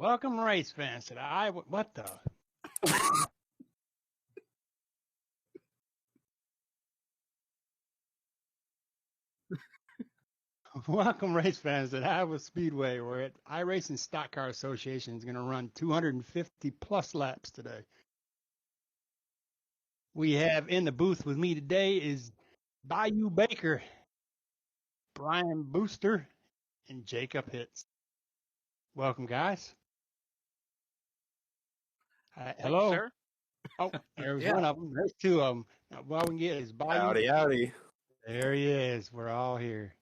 Welcome, race fans, to the what the? Welcome, race fans at Iowa Speedway. We're at iRacing Stock Car Association is going to run 250 plus laps today. We have in the booth with me today is Bayou Baker, Brian Booster, and Jacob Hitz. Welcome, guys. Thank you, Hello. sir. Oh, there's Yeah. one of them. There's two of them. Now, what we can get is Bayou. Howdy, howdy. There he is. We're all here.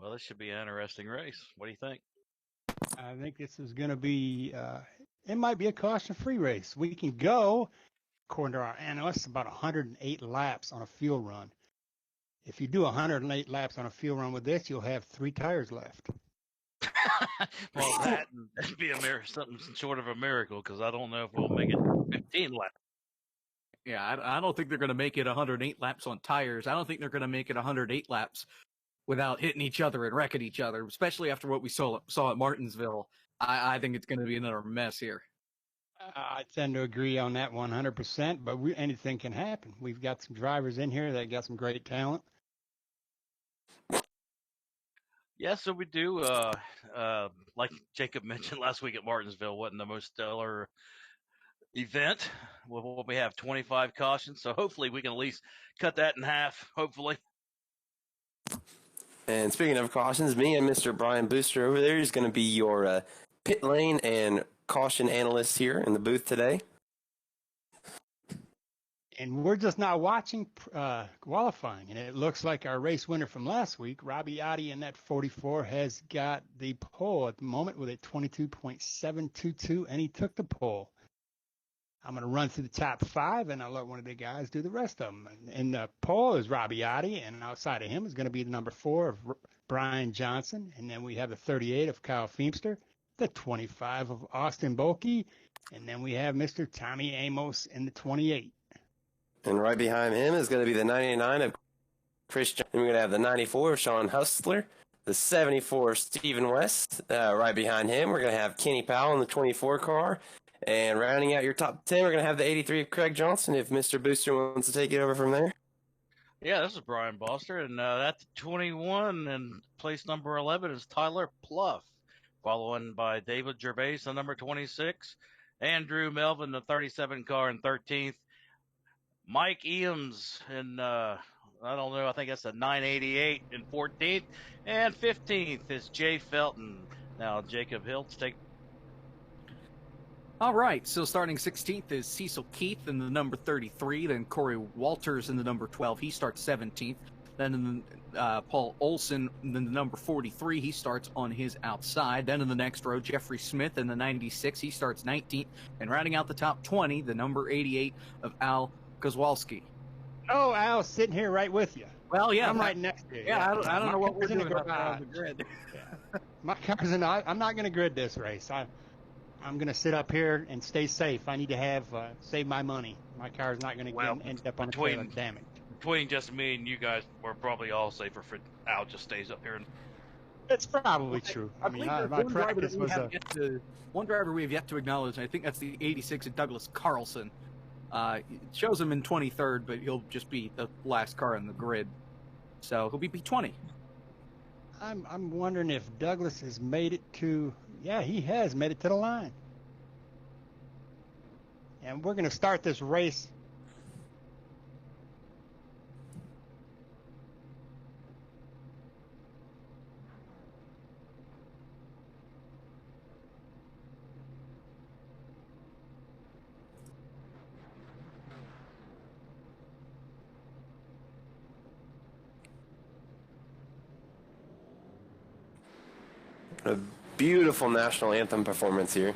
Well, this should be an interesting race. What do you think? I think this is going to be, it might be a caution-free race. We can go, according to our analysts, about 108 laps on a fuel run. If you do 108 laps on a fuel run with this, you'll have 3 tires left. Well, that'd be something short of a miracle, because I don't know if we'll make it 15 laps. Yeah, I don't think they're going to make it 108 laps on tires. I don't think they're going to make it 108 laps without hitting each other and wrecking each other, especially after what we saw at Martinsville. I think it's going to be another mess here. I tend to agree on that 100%, but anything can happen. We've got some drivers in here that got some great talent. Yeah, so we do. Like Jacob mentioned last week at Martinsville, wasn't the most stellar event. We have 25 cautions, so hopefully we can at least cut that in half. Hopefully. And speaking of cautions, me and Mr. Brian Booster over there is going to be your pit lane and caution analyst here in the booth today. And we're just now watching qualifying, and it looks like our race winner from last week, Robbie Otti in that 44, has got the pole at the moment with a 22.722, and he took the pole. I'm going to run through the top 5, and I'll let one of the guys do the rest of them. And the pole is Robbie Otti, and outside of him is going to be the number 4 of Brian Johnson, and then we have the 38 of Kyle Feemster, the 25 of Austin Bulkey, and then we have Mr. Tommy Amos in the 28. And right behind him is going to be the 99 of Chris Johnson. We're going to have the 94 of Sean Hustler, the 74 of Stephen West. Right behind him, we're going to have Kenny Powell in the 24 car. And rounding out your top 10, we're going to have the 83 of Craig Johnson, if Mr. Booster wants to take it over from there. Yeah, this is Brian Boster, and that's 21, and place number 11 is Tyler Pluff, following by David Gervais on number 26, Andrew Melvin, the 37 car, in 13th, Mike Eames in, I don't know, I think that's a 988 in 14th, and 15th is Jay Felton. Now, Jacob Hiltz, take. All right, so starting 16th is Cecil Keith in the number 33, then Corey Walters in the number 12, he starts 17th. Then Paul Olson in the number 43, he starts on his outside. Then in the next row, Jeffrey Smith in the 96, he starts 19th. And rounding out the top 20, the number 88 of Al Kozwalski. Oh, Al's sitting here right with you. Well, yeah. I'm right next to you. Yeah, I don't know what we're doing on the grid. Yeah. My car's in. I'm not going to grid this race. I'm going to sit up here and stay safe. I need to have save my money. My car's not going to end up on a trailer damaged. Between just me and you guys, we're probably all safer if Al just stays up here. It's probably true. I mean, my practice was one driver we have yet to acknowledge. I think that's the 86 of Douglas Carlson. It shows him in 23rd, but he'll just be the last car in the grid. So he'll be P20. I'm wondering if Douglas has made it to. Yeah, he has made it to the line. And we're going to start this race. A beautiful national anthem performance here.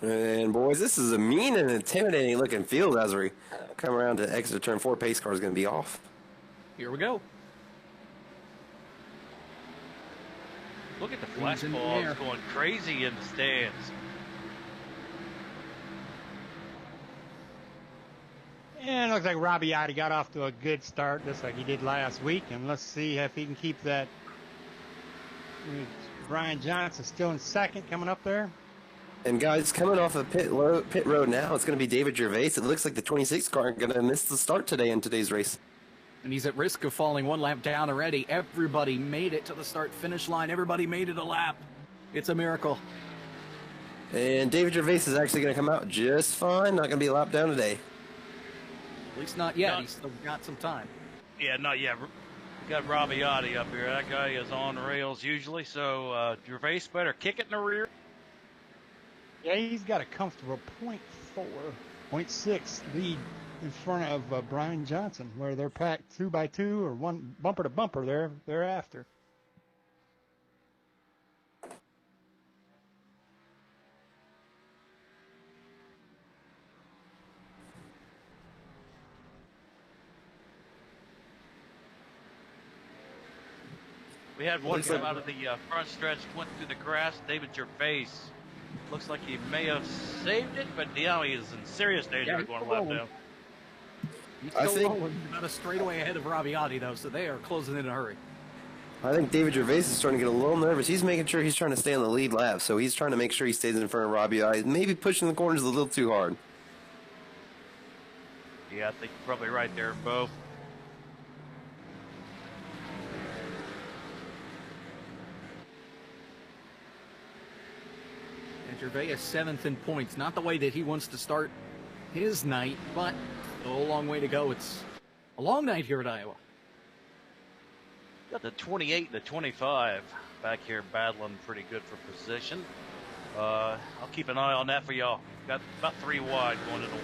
And boys, this is a mean and intimidating looking field as we come around to exit turn 4. Pace car is going to be off. Here we go. Look at the Green's in the flashballs air. going crazy in the stands. And it looks like Robbie Otti got off to a good start, just like he did last week. And let's see if he can keep that. Brian Johnson still in second, coming up there. And guys, coming off of pit road now, it's going to be David Gervais. It looks like the 26 car going to miss the start today in today's race. And he's at risk of falling one lap down already. Everybody made it to the start-finish line. Everybody made it a lap. It's a miracle. And David Gervais is actually going to come out just fine. Not going to be a lap down today. At least not yet. He's still got some time. Yeah, not yet. We got Robbie Otti up here. That guy is on the rails usually, so Gervais better kick it in the rear. Yeah, he's got a comfortable 0.6 lead in front of Brian Johnson, where they're packed 2 by 2 or one bumper to bumper thereafter. We had one come out of the front stretch, went through the grass. David Gervais. Looks like he may have saved it, but now he is in serious danger of going lap down. He's still rolling about a straightaway ahead of Robbie Otti, though, so they are closing in a hurry. I think David Gervais is starting to get a little nervous. He's making sure he's trying to stay on the lead lap, so he's trying to make sure he stays in front of Robbie Otti. Maybe pushing the corners a little too hard. Yeah, I think you're probably right there, Bo. Gervais is 7th in points. Not the way that he wants to start his night, but still a long way to go. It's a long night here at Iowa. Got the 28 and the 25 back here battling pretty good for position. I'll keep an eye on that for y'all. Got about 3 wide going into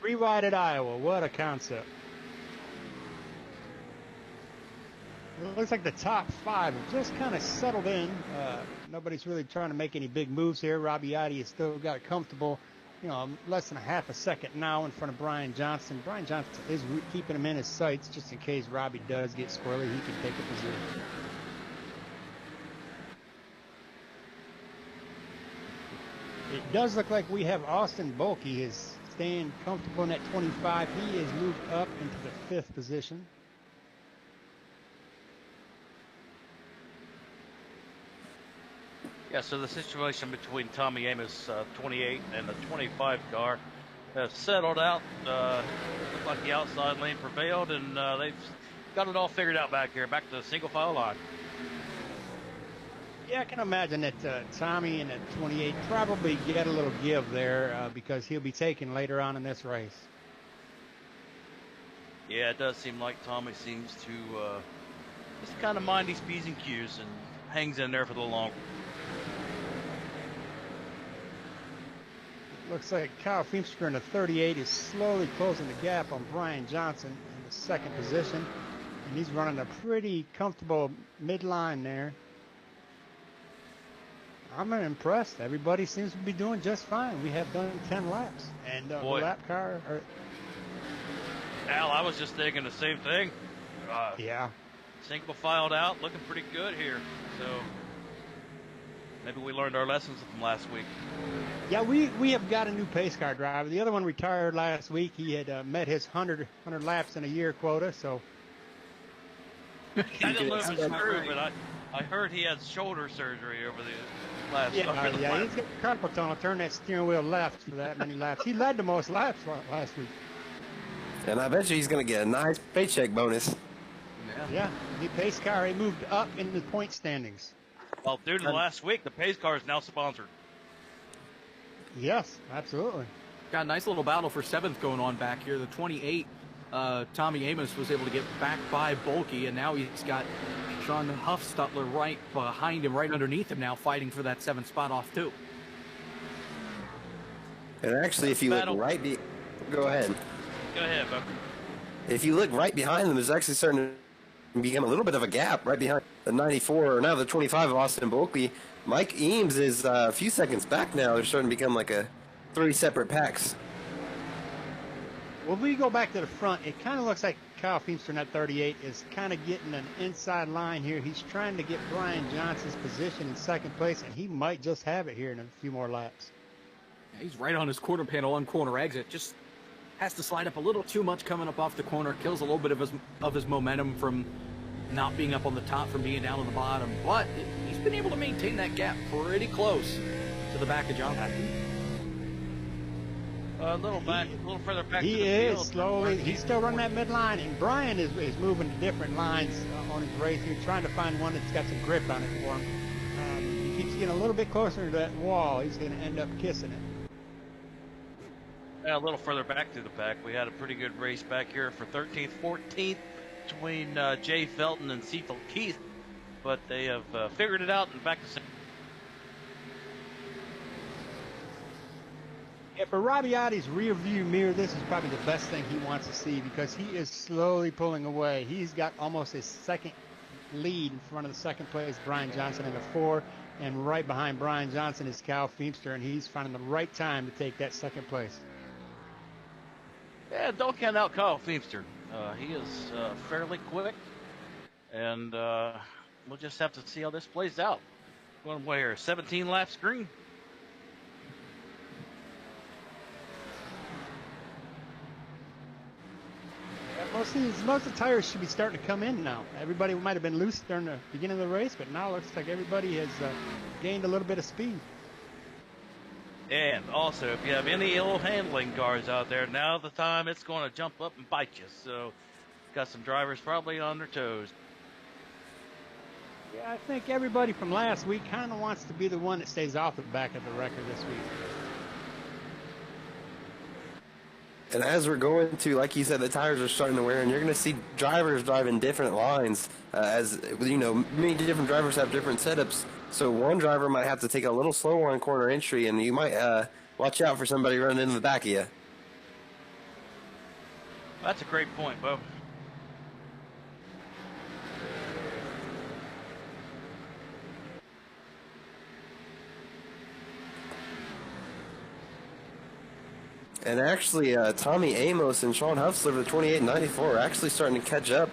3 wide at Iowa. What a concept. It looks like the top 5 have just kind of settled in. Nobody's really trying to make any big moves here. Robbie Otti has still got it comfortable, less than a half a second now in front of Brian Johnson. Brian Johnson is keeping him in his sights just in case Robbie does get squirrely. He can take a position. It does look like we have Austin Bulkey is staying comfortable in that 25. He is moved up into the 5th position. Yeah, so the situation between Tommy Amos, 28, and the 25 car has settled out. Looked like the outside lane prevailed, and they've got it all figured out back here, back to the single file line. Yeah, I can imagine that Tommy and the 28 probably get a little give there because he'll be taken later on in this race. Yeah, it does seem like Tommy seems to just kind of mind his P's and Q's and hangs in there for the long. Looks like Kyle Feimster in the 38 is slowly closing the gap on Brian Johnson in the 2nd position. And he's running a pretty comfortable midline there. I'm impressed. Everybody seems to be doing just fine. We have done 10 laps. And the lap car... Al, I was just thinking the same thing. Yeah. Single filed out, looking pretty good here. So maybe we learned our lessons from last week. Yeah, we have got a new pace car driver. The other one retired last week. He had met his 100 laps in a year quota, so. I didn't know if it was true, but I heard he had shoulder surgery over the last. Yeah, he's got carpal tunnel. Turn that steering wheel left for that many laps. He led the most laps last week. And I bet you he's going to get a nice paycheck bonus. Yeah, the pace car, he moved up in the point standings. Well, due to the last week, the pace car is now sponsored. Yes, absolutely. Got a nice little battle for 7th going on back here. The 28, Tommy Amos was able to get back by Bulkey, and now he's got Sean Huffstutler right behind him, right underneath him now, fighting for that 7th spot off too. And actually, if you look right Go ahead, Buck. if you look right behind them, there's actually starting become a little bit of a gap right behind the 94, or now the 25 of Austin Bulkley. Mike Eames is a few seconds back now. They're starting to become like three separate packs. When we go back to the front, it kind of looks like Kyle Feemster in that 38 is kind of getting an inside line here. He's trying to get Brian Johnson's position in second place, and he might just have it here in a few more laps. Yeah, he's right on his quarter panel on corner exit. Just has to slide up a little too much coming up off the corner. Kills a little bit of his momentum from not being up on the top, from being down on the bottom. But he's been able to maintain that gap pretty close to the back of Johnson. A little further back. He to the is field. slowly. He's still running that midline, and Brian is moving to different lines on his race here, trying to find one that's got some grip on it for him. He keeps getting a little bit closer to that wall. He's going to end up kissing it. Yeah, a little further back to the back. We had a pretty good race back here for 13th, 14th between Jay Felton and Cecil Keith, but they have figured it out and back to. Yeah, for Robbiati's rear view mirror, this is probably the best thing he wants to see, because he is slowly pulling away. He's got almost his second lead in front of the second place, Brian Johnson in the 4, and right behind Brian Johnson is Kyle Feemster, and he's finding the right time to take that second place. Yeah, don't count out Kyle Feemster. He is fairly quick, and we'll just have to see how this plays out. Going away here, 17 lap screen. Most of the tires should be starting to come in now. Everybody might have been loose during the beginning of the race, but now it looks like everybody has gained a little bit of speed. And also, if you have any ill handling cars out there, now's the time it's going to jump up and bite you. So, got some drivers probably on their toes. Yeah, I think everybody from last week kind of wants to be the one that stays off the back of the record this week. And as we're going to, like you said, the tires are starting to wear, and you're going to see drivers driving different lines. As you know, many different drivers have different setups. So one driver might have to take a little slower on corner entry, and you might watch out for somebody running into the back of you. That's a great point, Bo. And actually, Tommy Amos and Sean Huffsler, the 28 and 94, are actually starting to catch up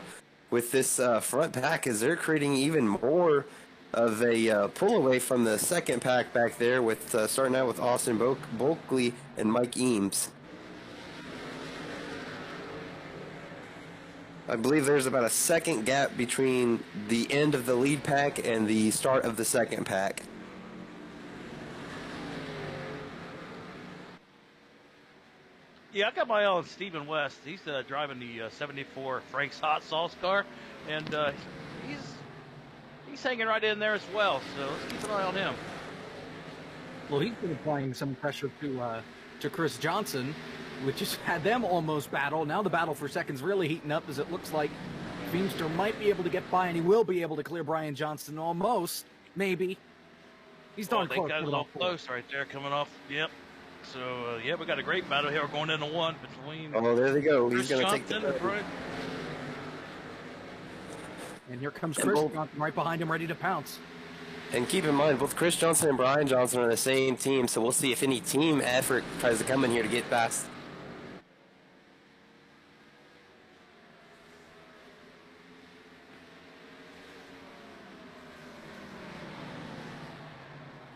with this front pack, as they're creating even more of a pull away from the second pack back there, with starting out with Austin Bulkley and Mike Eames. I believe there's about a second gap between the end of the lead pack and the start of the second pack. Yeah, I got my own Stephen West. He's driving the 74 Frank's Hot Sauce car, and he's hanging right in there as well. So let's keep an eye on him. Well, he's been applying some pressure to Chris Johnson, which has had them almost battle. Now the battle for second's really heating up, as it looks like Feemster might be able to get by, and he will be able to clear Brian Johnson almost, maybe. He's darn close. They got it all close right there, coming off. Yep. So, yeah, we got a great battle here. We're going into one between. Oh, there they go. Chris He's going to take Johnson the. And here comes Chris Johnson right behind him, ready to pounce. And keep in mind, both Chris Johnson and Brian Johnson are the same team, so we'll see if any team effort tries to come in here to get past.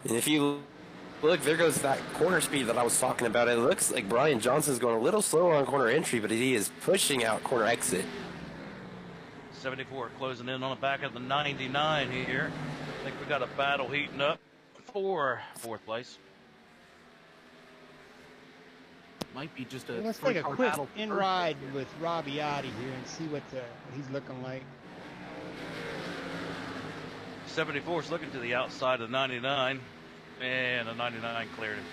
And if you look, there goes that corner speed that I was talking about. It looks like Brian Johnson's going a little slower on corner entry, but he is pushing out corner exit. 74 closing in on the back of the 99 here. I think we got a battle heating up for fourth place. Might be just a. Let's take a quick in-ride with Robbiati here and see what he's looking like. 74 is looking to the outside of 99, and the 99 cleared him.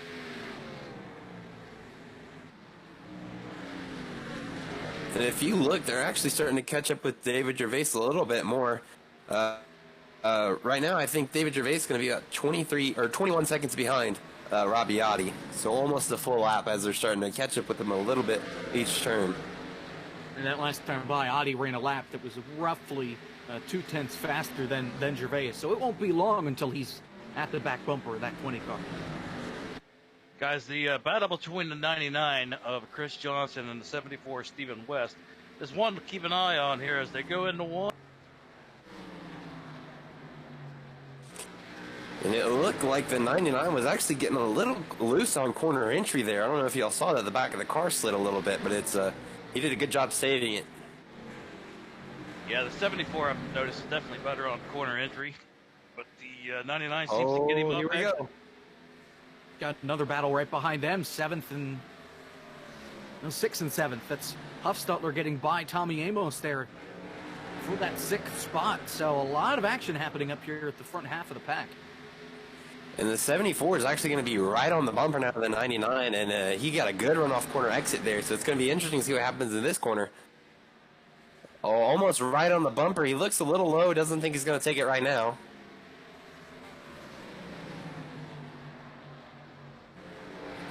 And if you look, they're actually starting to catch up with David Gervais a little bit more. Right now, I think David Gervais is going to be about 23 or 21 seconds behind Robbiati. So almost a full lap as they're starting to catch up with him a little bit each turn. And that last time by, Adi ran a lap that was roughly 0.2 faster than Gervais. So it won't be long until he's at the back bumper of that 20 car. Guys, the battle between the 99 of Chris Johnson and the 74 Stephen West is one to keep an eye on here as they go into one. And it looked like the 99 was actually getting a little loose on corner entry there. I don't know if y'all saw that. The back of the car slid a little bit, but he did a good job saving it. Yeah, the 74 I've noticed is definitely better on corner entry, but the 99 seems to get him up. Here we go. Got another battle right behind them, 6th and 7th. That's Huffstutler getting by Tommy Amos there for that 6th spot. So a lot of action happening up here at the front half of the pack. And the 74 is actually going to be right on the bumper now of the 99, and he got a good run-off corner exit there, so it's going to be interesting to see what happens in this corner. Oh, almost right on the bumper. He looks a little low, doesn't think he's going to take it right now.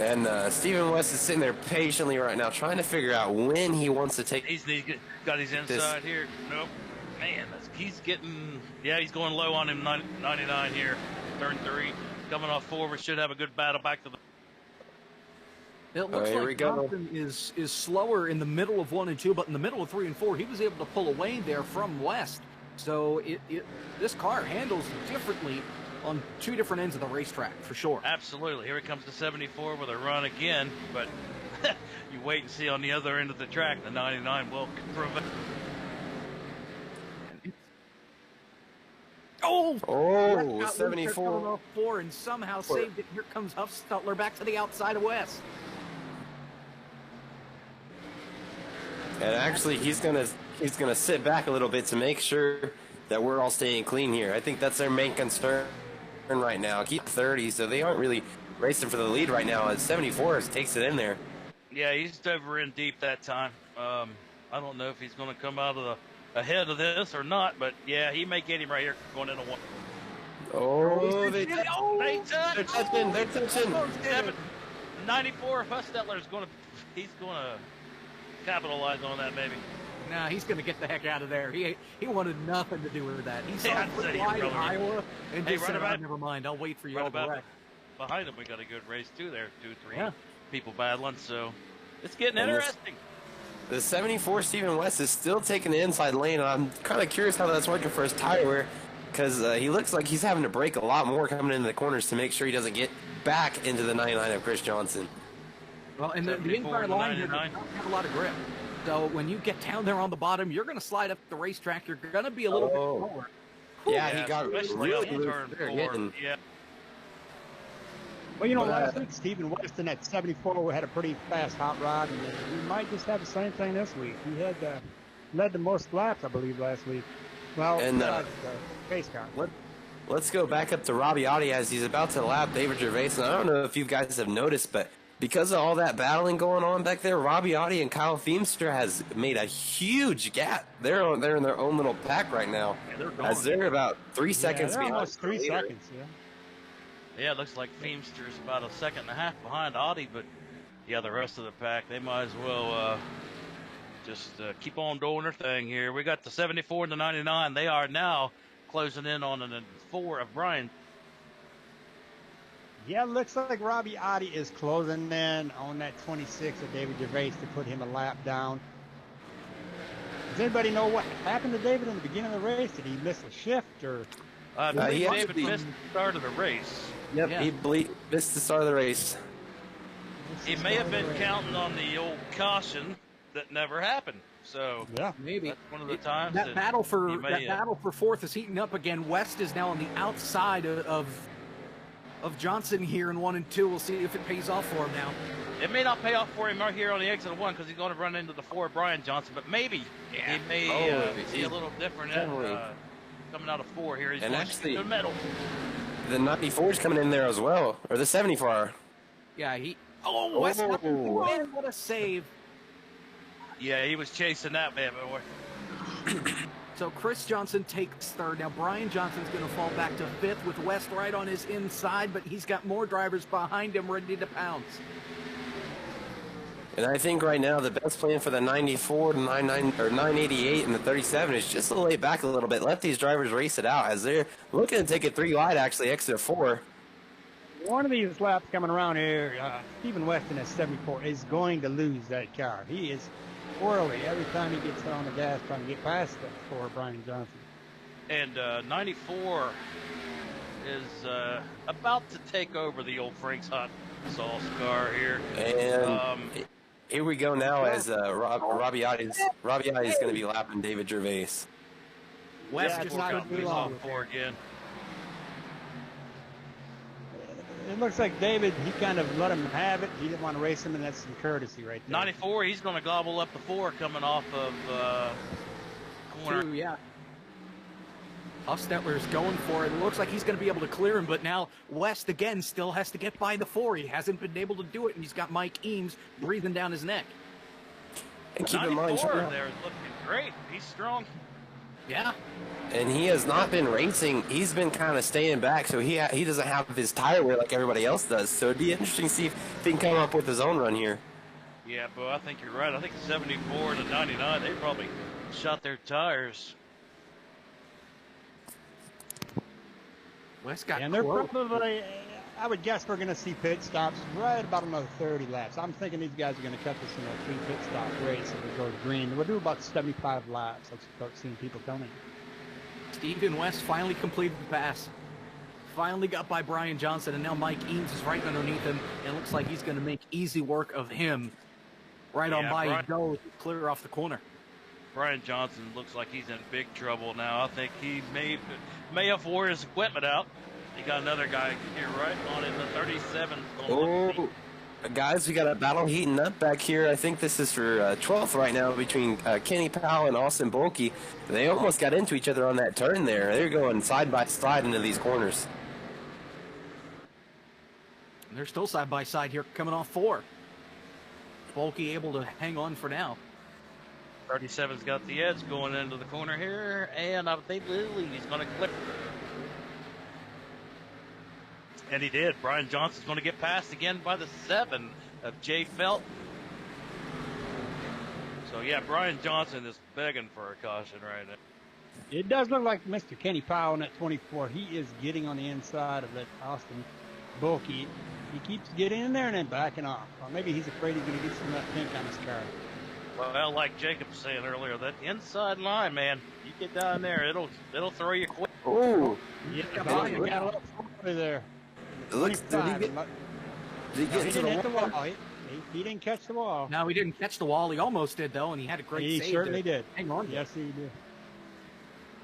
And Stephen West is sitting there patiently right now, trying to figure out when he wants to take. He's got his inside here. Nope. Man, he's getting. Yeah, he's going low on him. 99 here, turn 3, coming off forward. Should have a good battle back to the. It looks like Johnson is slower in the middle of 1 and 2, but in the middle of 3 and 4, he was able to pull away there from West. So this car handles differently on 2 different ends of the racetrack, for sure. Absolutely. Here it comes the 74 with a run again, but you wait and see on the other end of the track. The 99 will prove it. Oh, 74. And somehow saved it. Here comes Huffstutler back to the outside of West. And actually, he's gonna sit back a little bit to make sure that we're all staying clean here. I think that's their main concern right now. Keep 30, so they aren't really racing for the lead right now. As 74 takes it in there. Yeah, he's over in deep that time. I don't know if he's going to come out of ahead of this or not, but yeah, he may get him right here going into 1. Oh, they touch. They're touching. They're touching. 94 Huffstutler's he's going to capitalize on that maybe. Nah, he's going to get the heck out of there. He wanted nothing to do with that. He saw it wide in Iowa and just said, right never mind, I'll wait for you right all the way. Behind him, we got a good race too there. 2-3 people battling, so it's getting interesting. The 74 Stephen West is still taking the inside lane. I'm kind of curious how that's working for his tire wear, because he looks like he's having to brake a lot more coming into the corners to make sure he doesn't get back into the 99 of Chris Johnson. Well, and the entire line doesn't have a lot of grip. So when you get down there on the bottom, you're going to slide up the racetrack. You're going to be a little bit slower. Yeah, he got really turn 4. Yeah. Well, last week, Stephen West in that 74 had a pretty fast hot rod, and we might just have the same thing this week. He had led the most laps, I believe, last week. Well, and pace car. Let's go back up to Robbie Audi as he's about to lap David Gervais. And I don't know if you guys have noticed, but because of all that battling going on back there, Robbie Audi and Kyle Feemster has made a huge gap. They're in their own little pack right now. Yeah, they're about 3 seconds behind. Almost 3 seconds, yeah. Yeah, it looks like Feemster's about 1.5 seconds behind Audi, but yeah, the rest of the pack, they might as well just keep on doing their thing here. We got the 74 and the 99. They are now closing in on the 4 of Brian. Yeah, it looks like Robbie Audi is closing in on that 26 of David Gervais to put him a lap down. Does anybody know what happened to David in the beginning of the race? Did he miss a shift or? David missed the start of the race. Yep, yeah. He missed the start of the race. He may have been counting on the old caution that never happened. So yeah, maybe that's one of the times that battle for 4th is heating up again. West is now on the outside of Johnson here in 1 and 2. We'll see if it pays off for him now. It may not pay off for him right here on the exit of 1 because he's going to run into the 4 of Brian Johnson, but maybe he may see a little different coming out of 4 here. He's and going actually, to the middle. The 94 is coming in there as well, or the 74. Yeah, West, what a save. Yeah, he was chasing that bad boy. So Chris Johnson takes 3rd. Now Brian Johnson's going to fall back to 5th with West right on his inside, but he's got more drivers behind him ready to pounce. And I think right now the best plan for the 94, 99, or 988, and the 37 is just to lay back a little bit. Let these drivers race it out as they're looking to take it 3 wide, actually, exit 4. One of these laps coming around here, Stephen Weston at 74 is going to lose that car. He is squirrely every time he gets on the gas trying to get past it for Brian Johnson. And 94 is about to take over the old Frank's Hot Sauce car here. And here we go now as Robbie Yachty's going to be lapping David Gervais. West Yeah, just not got too He's long. on 4 again. It looks like David, he kind of let him have it. He didn't want to race him, and that's some courtesy right there. 94, he's going to gobble up the 4 coming off of corner. 2, yeah. Hofstetler's going for it. It looks like he's going to be able to clear him, but now West again still has to get by the 4. He hasn't been able to do it, and he's got Mike Eames breathing down his neck. And keep in mind, 94 there is looking great. He's strong. Yeah. and he has not been racing. He's been kind of staying back, so he doesn't have his tire wear like everybody else does. So it'd be interesting to see if he can come up with his own run here. Yeah, but I think you're right. I think 74 to 99, they probably shot their tires. West got And they're close. probably, I would guess we're going to see pit stops right about another 30 laps. I'm thinking these guys are going to cut this in a 3 pit stop race if it goes green. We'll do about 75 laps. Let's start seeing people coming. Stephen West finally completed the pass. Finally got by Brian Johnson, and now Mike Eames is right underneath him. It looks like he's going to make easy work of him. Right on by Brian, he goes, clear off the corner. Brian Johnson looks like he's in big trouble now. I think he may have wore his equipment out. He got another guy here right on in the 37. Oh, guys, we got a battle heating up back here. I think this is for 12th right now between Kenny Powell and Austin Bolke. They almost got into each other on that turn there. They're going side by side into these corners. And they're still side by side here, coming off 4. Bulky able to hang on for now. 37's got the edge going into the corner here, and I think he's going to clip. And he did. Brian Johnson's going to get passed again by the 7 of Jay Felton. So, yeah, Brian Johnson is begging for a caution right now. It does look like Mr. Kenny Powell in that 24. He is getting on the inside of that Austin Bulky. He keeps getting in there and then backing off. Or maybe he's afraid he's going to get some of that pink on his car. Well, like Jacob was saying earlier, that inside line, man, you get down there, it'll throw you quick. Oh, Yeah, you got a little over there. it looks. Did he get He to didn't hit the the wall? wall. He didn't catch the wall. No, he didn't catch the wall. He almost did, though, and he had a great He save. certainly to did. Hang on. Yes, he did.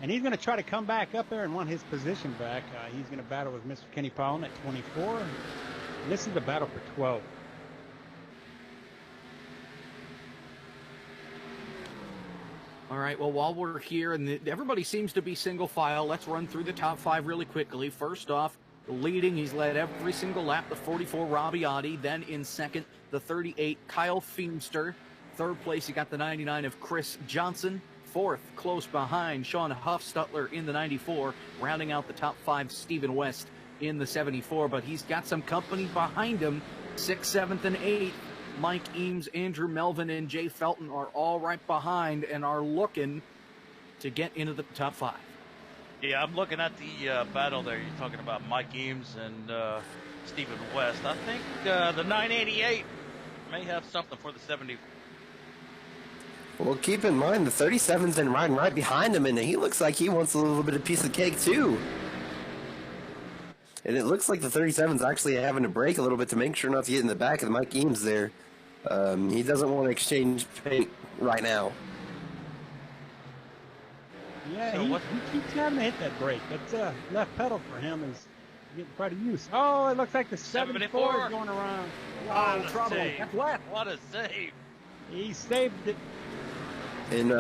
And he's going to try to come back up there and want his position back. He's going to battle with Mr. Kenny Powell at 24. And this is the battle for 12. All right, well, while we're here, and everybody seems to be single file, let's run through the top 5 really quickly. First off, leading, he's led every single lap, the 44, Robbie Oddie. Then in second, the 38, Kyle Feemster. Third place, you got the 99 of Chris Johnson. Fourth, close behind, Sean Huffstutler in the 94. Rounding out the top 5, Stephen West in the 74. But he's got some company behind him. 6th, 7th, and 8th. Mike Eames, Andrew Melvin, and Jay Felton are all right behind and are looking to get into the top 5. Yeah, I'm looking at the battle there. You're talking about Mike Eames and Stephen West. I think the 988 may have something for the 70. Well, keep in mind the 37's been riding right behind him, and he looks like he wants a little bit of piece of cake too. And it looks like the 37's actually having to brake a little bit to make sure not to get in the back of Mike Eames there. He doesn't want to exchange paint right now. Yeah, So he keeps having to hit that brake. That left pedal for him is getting quite a use. Oh, it looks like the 74 is going around. What Oh, a trouble. save. That's left. What a save. He saved it. And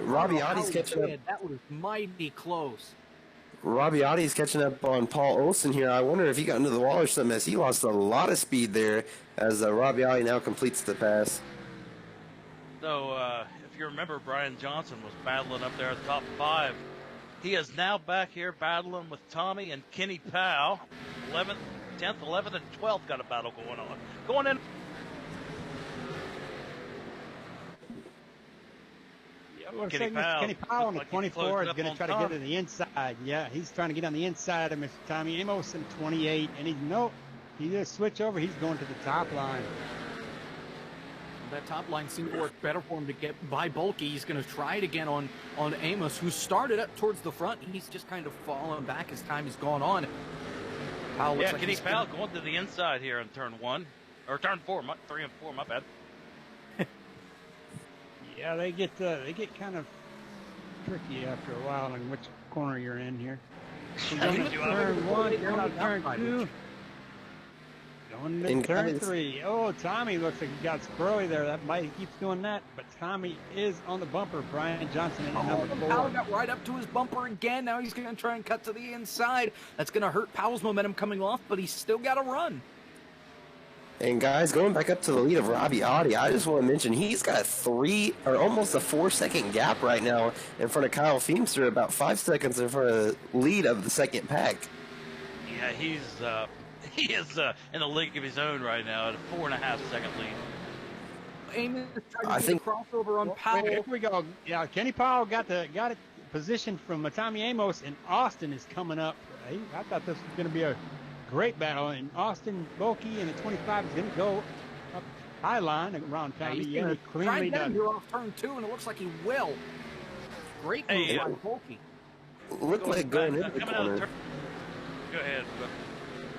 Robbie How Ottie's he catching up. did. That was mighty close. Robbie Ottie's catching up on Paul Olson here. I wonder if he got into the wall or something, as he lost a lot of speed there as Robbie Ottie now completes the pass. So, if you remember, Brian Johnson was battling up there at the top 5. He is now back here battling with Tommy and Kenny Powell. 11th, 10th, 11th, and 12th got a battle going on. Going in. looks Kenny like Powell. Kenny Powell on the Looked like he 24 is closed going up to try to on get to the inside. Yeah, he's trying to get on the inside of Mr. Tommy Amos in 28, and he just switch over. He's going to the top line. That top line seemed to work better for him to get by Bulky. He's going to try it again on Amos, who started up towards the front. He's just kind of fallen back as time has gone on. Powell looks like Kenny Powell going to the inside here in turn 1. Or turn 4, 3 and 4, my bad. Yeah, they get kind of tricky after a while on which corner you're in here. We're going to turn 1, going to turn 2. Going to turn 3. Oh, Tommy looks like he got squirrely there. He keeps doing that, but Tommy is on the bumper. Brian Johnson in number 4. Powell got right up to his bumper again. Now he's going to try and cut to the inside. That's going to hurt Powell's momentum coming off, but he's still got to run. And guys, going back up to the lead of Robbie Audi, I just want to mention he's got almost a 4-second gap right now in front of Kyle Feemster, about 5 seconds in front of the lead of the second pack. Yeah, he is in a league of his own right now at a 4.5-second lead. Amos trying to get a crossover on Powell. Here we go. Yeah, Kenny Powell got it positioned from Tommy Amos, and Austin is coming up. I thought this was going to be a great battle, and Austin Bulky in the 25 is going to go up high line around Tommy. He's going to cleanly done. Here off turn 2, and it looks like he will. Great move by Bulky. Looked like going into the corner. Go ahead.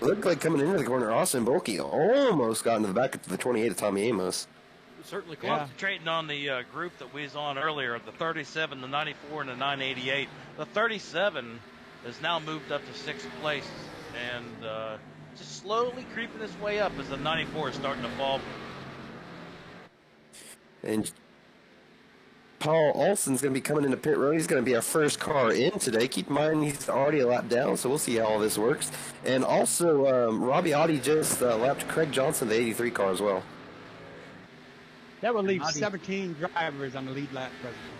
Looked like coming into the corner, Austin Bulky almost got into the back of the 28 of Tommy Amos. Certainly close. Concentrating on the group that we was on earlier, the 37, the 94, and the 988. The 37 has now moved up to 6th place and just slowly creeping its way up as the 94 is starting to fall. And Paul Olson's going to be coming into pit road. He's going to be our first car in today. Keep in mind he's already a lap down, so we'll see how all this works. And also, Robbie Audi just lapped Craig Johnson, the 83 car as well. That will leave 17 drivers on the lead lap presently.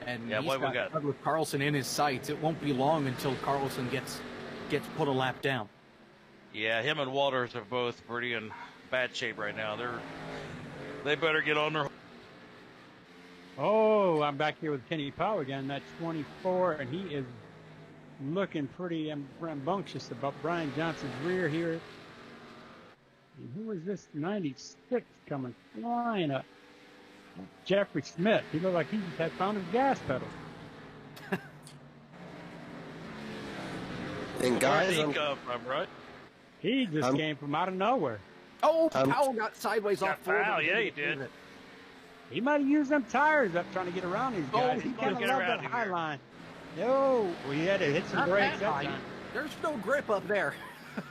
And he's got Douglas Carlson in his sights. It won't be long until Carlson gets put a lap down. Yeah, him and Walters are both pretty in bad shape right now. They better get on their. Oh, I'm back here with Kenny Powell again. That 24, and he is looking pretty rambunctious about Brian Johnson's rear here. And who is this 96 coming flying up? Jeffrey Smith. He looked like he just had found his gas pedal. And guys, where did he come from, right? He just came from out of nowhere. Oh, Powell got sideways off four. Yeah, he did. He might have used them tires up trying to get around these guys. He He kind of get loved around that high here. line. No, we had to hit some brakes that time. There's no grip up there.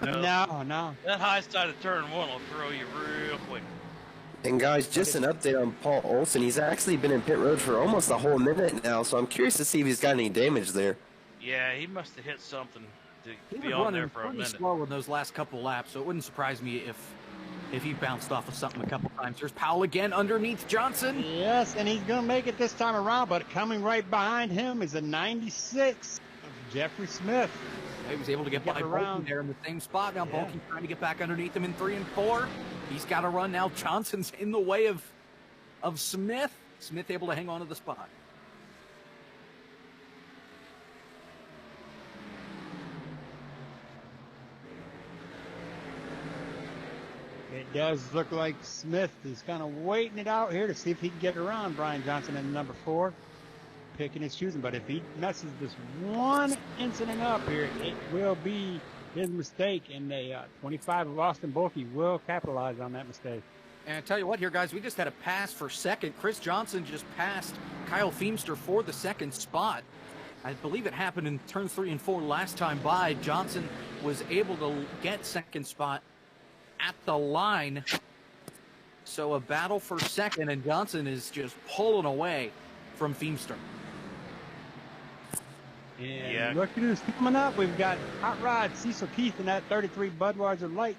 No. That high side of turn 1 will throw you real quick. And guys, just an update on Paul Olson. He's actually been in pit road for almost a whole minute now, so I'm curious to see if he's got any damage there. Yeah, he must have hit something to He be was on running there for a pretty minute. slow in those last couple laps, so it wouldn't surprise me if he bounced off of something a couple times. There's Powell again underneath Johnson. Yes, and he's going to make it this time around, but coming right behind him is a 96 of Jeffrey Smith. He was able to get by Bolton there in the same spot. Now Bolton's trying to get back underneath him in 3 and 4. He's got to run now. Johnson's in the way of Smith. Smith able to hang on to the spot. It does look like Smith is kind of waiting it out here to see if he can get around Brian Johnson in number 4. Picking and choosing, but if he messes this one incident up here, it will be his mistake, and the 25 of Austin Bulky will capitalize on that mistake. And I tell you what here, guys, we just had a pass for second. Chris Johnson just passed Kyle Feemster for the second spot. I believe it happened in turns 3 and 4 last time by. Johnson was able to get second spot at the line. So a battle for second, and Johnson is just pulling away from Feemster. And look who's coming up. We've got Hot Rod Cecil Keith in that 33 Budweiser Light.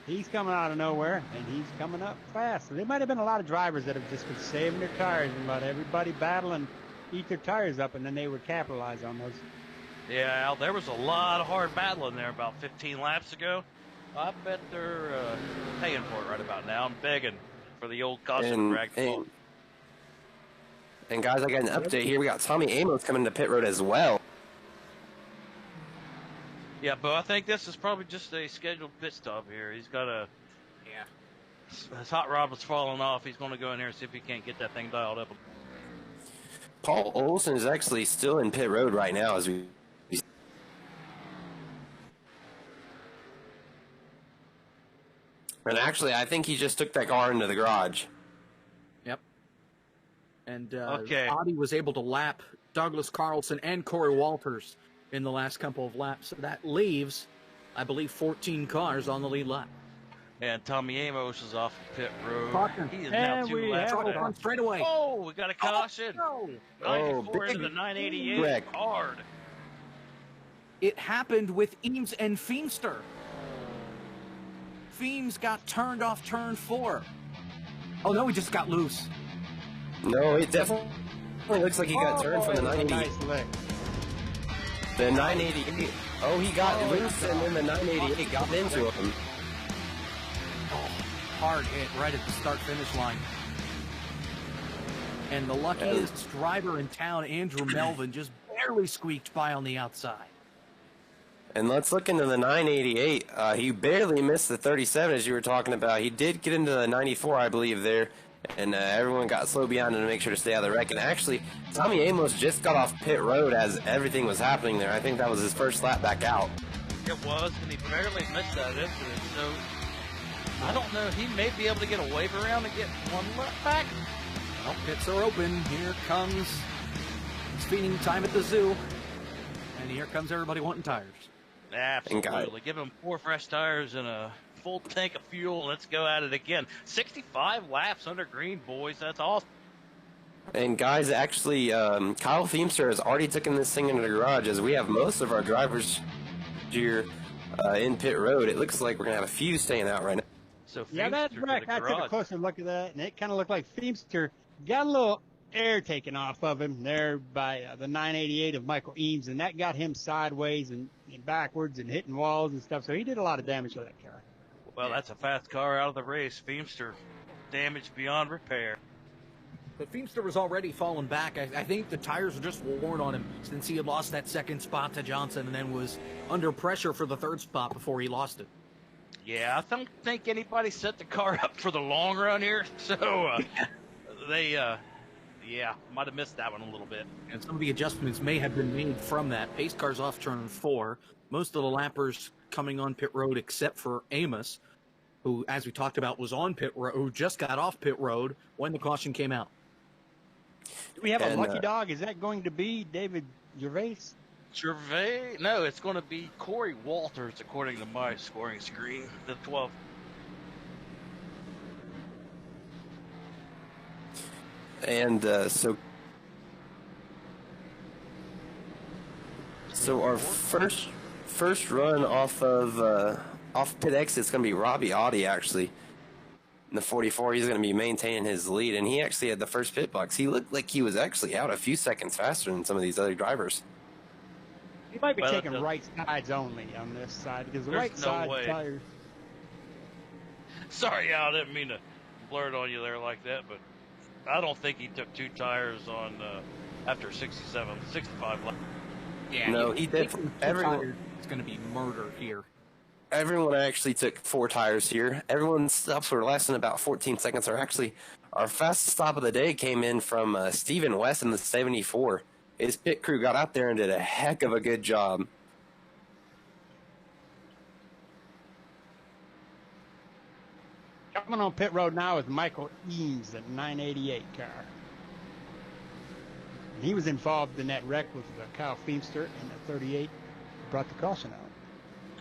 He's coming out of nowhere, and he's coming up fast. So there might have been a lot of drivers that have just been saving their tires and let everybody battle and eat their tires up, and then they would capitalize on those. Yeah, Al, there was a lot of hard battling there about 15 laps ago. I bet they're paying for it right about now. I'm begging for the old caution drag. And guys, I got an update here. We got Tommy Amos coming to pit road as well. Yeah, but I think this is probably just a scheduled pit stop here. He's got a... Yeah. His hot rod was falling off. He's going to go in there and see if he can't get that thing dialed up. Paul Olson is actually still in pit road right now as we... And actually, I think he just took that car into the garage. Yep. And Okay. Audi was able to lap Douglas Carlson and Corey Walters in the last couple of laps. So that leaves, I believe, 14 cars on the lead lap. And Tommy Amos is off pit road. Caution. He is now And 2 we laps have back. On straight away. Oh, we got a caution. No. 94 big into the 988. wreck. Hard. It happened with Eames and Feemster. Feems got turned off turn 4. Oh, no, he just got loose. No, it definitely looks like he got turned from the 988. Nice lick. The 988. Oh, he got loose, and then the 988 got into him. Hard hit right at the start-finish line. And the luckiest driver in town, Andrew Melvin, just barely squeaked by on the outside. And let's look into the 988. He barely missed the 37, as you were talking about. He did get into the 94, I believe, there. And everyone got slow behind him to make sure to stay out of the wreck. And actually, Tommy Amos just got off pit road as everything was happening there. I think that was his first lap back out. It was, and he barely missed that incident. So, I don't know. He may be able to get a wave around and get one lap back. Well, pits are open. Here comes speeding time at the zoo. And here comes everybody wanting tires. Absolutely. Give him 4 fresh tires and a full tank of fuel. Let's go at it again. 65 laps under green, boys. That's awesome. And guys, actually, Kyle Feemster has already taken this thing into the garage, as we have most of our drivers here in pit road. It looks like we're going to have a few staying out right now. So Yeah, that's Feemster to right. the I took a garage. closer look at that, and it kind of looked like Feemster got a little air taken off of him there by the 988 of Michael Eames, and that got him sideways and backwards and hitting walls and stuff. So he did a lot of damage to that car. Well, that's a fast car out of the race. Feemster damaged beyond repair. But Feemster was already falling back. I think the tires were just worn on him since he had lost that second spot to Johnson and then was under pressure for the third spot before he lost it. Yeah, I don't think anybody set the car up for the long run here. So they, might have missed that one a little bit. And some of the adjustments may have been made from that. Pace car's off turn 4. Most of the lappers coming on pit road except for Amos, who, as we talked about, was on pit road, who just got off pit road when the caution came out. Do we have a And, lucky dog? Is that going to be David Gervais? Gervais? No, it's going to be Corey Walters, according to my scoring screen. The 12. And so our first run off pit exit is going to be Robbie Audi, actually. In the 44, he's going to be maintaining his lead, and he actually had the first pit box. He looked like he was actually out a few seconds faster than some of these other drivers. He might be Well, taking right sides only on this side, because the There's right no side way. tires. Sorry, Al, I didn't mean to blurt on you there like that, but I don't think he took 2 tires on after 65 laps. Yeah, No, he did. Everyone, It's going to be murder here. everyone actually took 4 tires here. Everyone's stops were less than about 14 seconds. Our fastest stop of the day came in from Stephen West in the 74. His pit crew got out there and did a heck of a good job. Coming on pit road now is Michael Eames, that 988 car. And he was involved in that wreck with Kyle Feemster and the 38 who brought the caution out.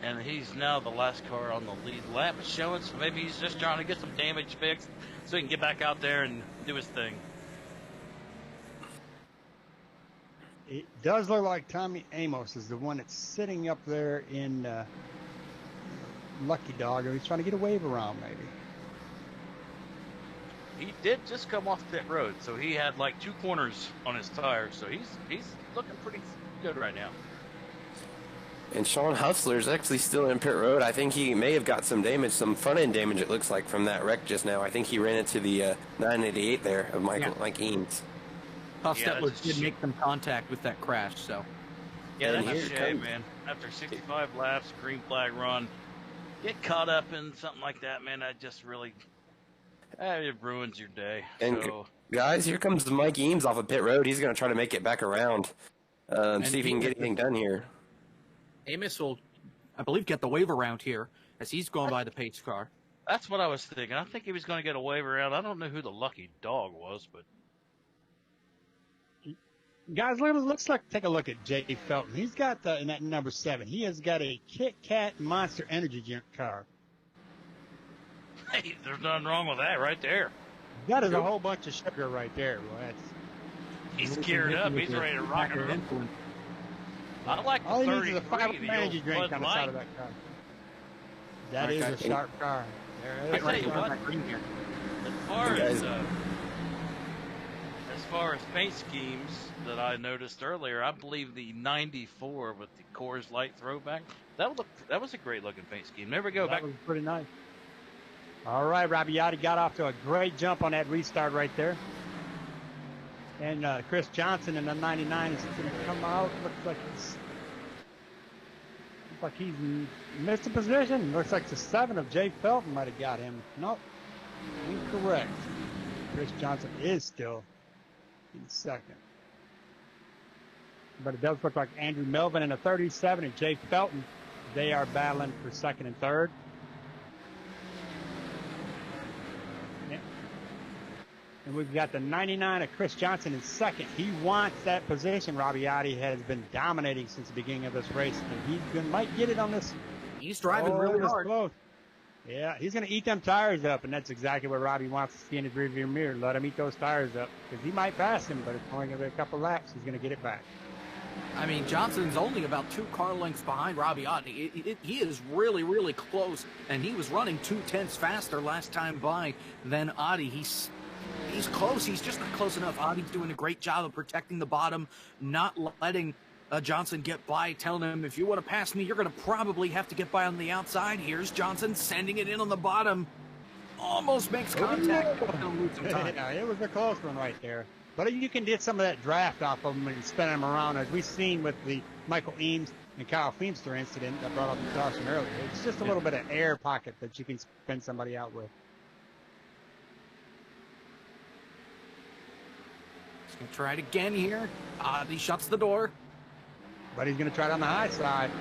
And he's now the last car on the lead lap. It's showing, so maybe he's just trying to get some damage fixed so he can get back out there and do his thing. It does look like Tommy Amos is the one that's sitting up there in Lucky Dog, or he's trying to get a wave around maybe. He did just come off pit road, so he had like 2 corners on his tires, so he's looking pretty good right now. And Sean Huffler is actually still in pit road. I think he may have got some damage, some front-end damage, it looks like, from that wreck just now. I think he ran into the 988 there of Mike Eames. Costello that's a did make some contact with that crash, so. Yeah, And that's a here it shame, comes. man. After 65 laps, green flag run, get caught up in something like that, man. That just really, it ruins your day. And So, guys, here comes Mike Eames off of pit road. He's going to try to make it back around. See if he can get anything done here. Amos will, I believe, get the wave around here as he's going by the pace car. that's what I was thinking. I think he was going to get a wave around. I don't know who the lucky dog was, but Guys, let's take a look at Jay Felton. He's got in that number 7. He has got a Kit Kat Monster Energy drink car. hey, there's nothing wrong with that right there. That is a whole bunch of sugar right there. Well, He's geared up. He's ready to rock and roll. I like the all he 33, needs is a 5 the energy old drink Bud on the Light. side of that car. That is a sharp car. I tell you what, as far as paint schemes that I noticed earlier, I believe the 94 with the Coors Light throwback, that was a great looking paint scheme. Never go back. That was pretty nice. All right, Rabbiati got off to a great jump on that restart right there. And Chris Johnson in the 99 is going to come out. Looks like he's missed a position. Looks like the 7 of Jay Felton might have got him. Nope, incorrect. Chris Johnson is still in second. But it does look like Andrew Melvin in the 37 and Jay Felton, they are battling for second and third. And we've got the 99 of Chris Johnson in second. He wants that position. Rabbiati has been dominating since the beginning of this race. And he might get it on this. He's driving really hard. Close. Yeah, he's going to eat them tires up, and that's exactly what Robbie wants to see in his rearview mirror. Let him eat those tires up, because he might pass him, but it's only going to be a couple laps. He's going to get it back. I mean, Johnson's only about 2 car lengths behind Rabbiati. He is really, really close, and he was running 2/10 faster last time by than Adi. He's close. He's just not close enough. Adi's doing a great job of protecting the bottom, not letting Johnson get by, telling him, if you want to pass me, you're going to probably have to get by on the outside. Here's Johnson sending it in on the bottom. Almost makes contact. Lose some time. Yeah, it was a close one right there. But you can get some of that draft off of him and spin him around, as we've seen with the Michael Eames and Kyle Feemster incident that brought up the caution earlier. It's just a little bit of air pocket that you can spin somebody out with. He's going to try it again here. He shuts the door. But he's going to try it on the high side.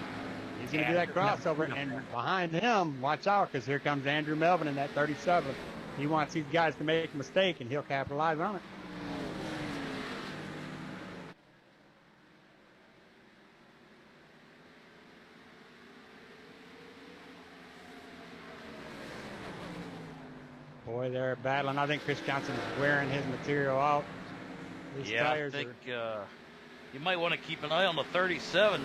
He's going to do that crossover, and behind him, watch out, because here comes Andrew Melvin in that 37. He wants these guys to make a mistake, and he'll capitalize on it. Boy, they're battling. I think Chris Johnson is wearing his material out. These I think you might want to keep an eye on the 37.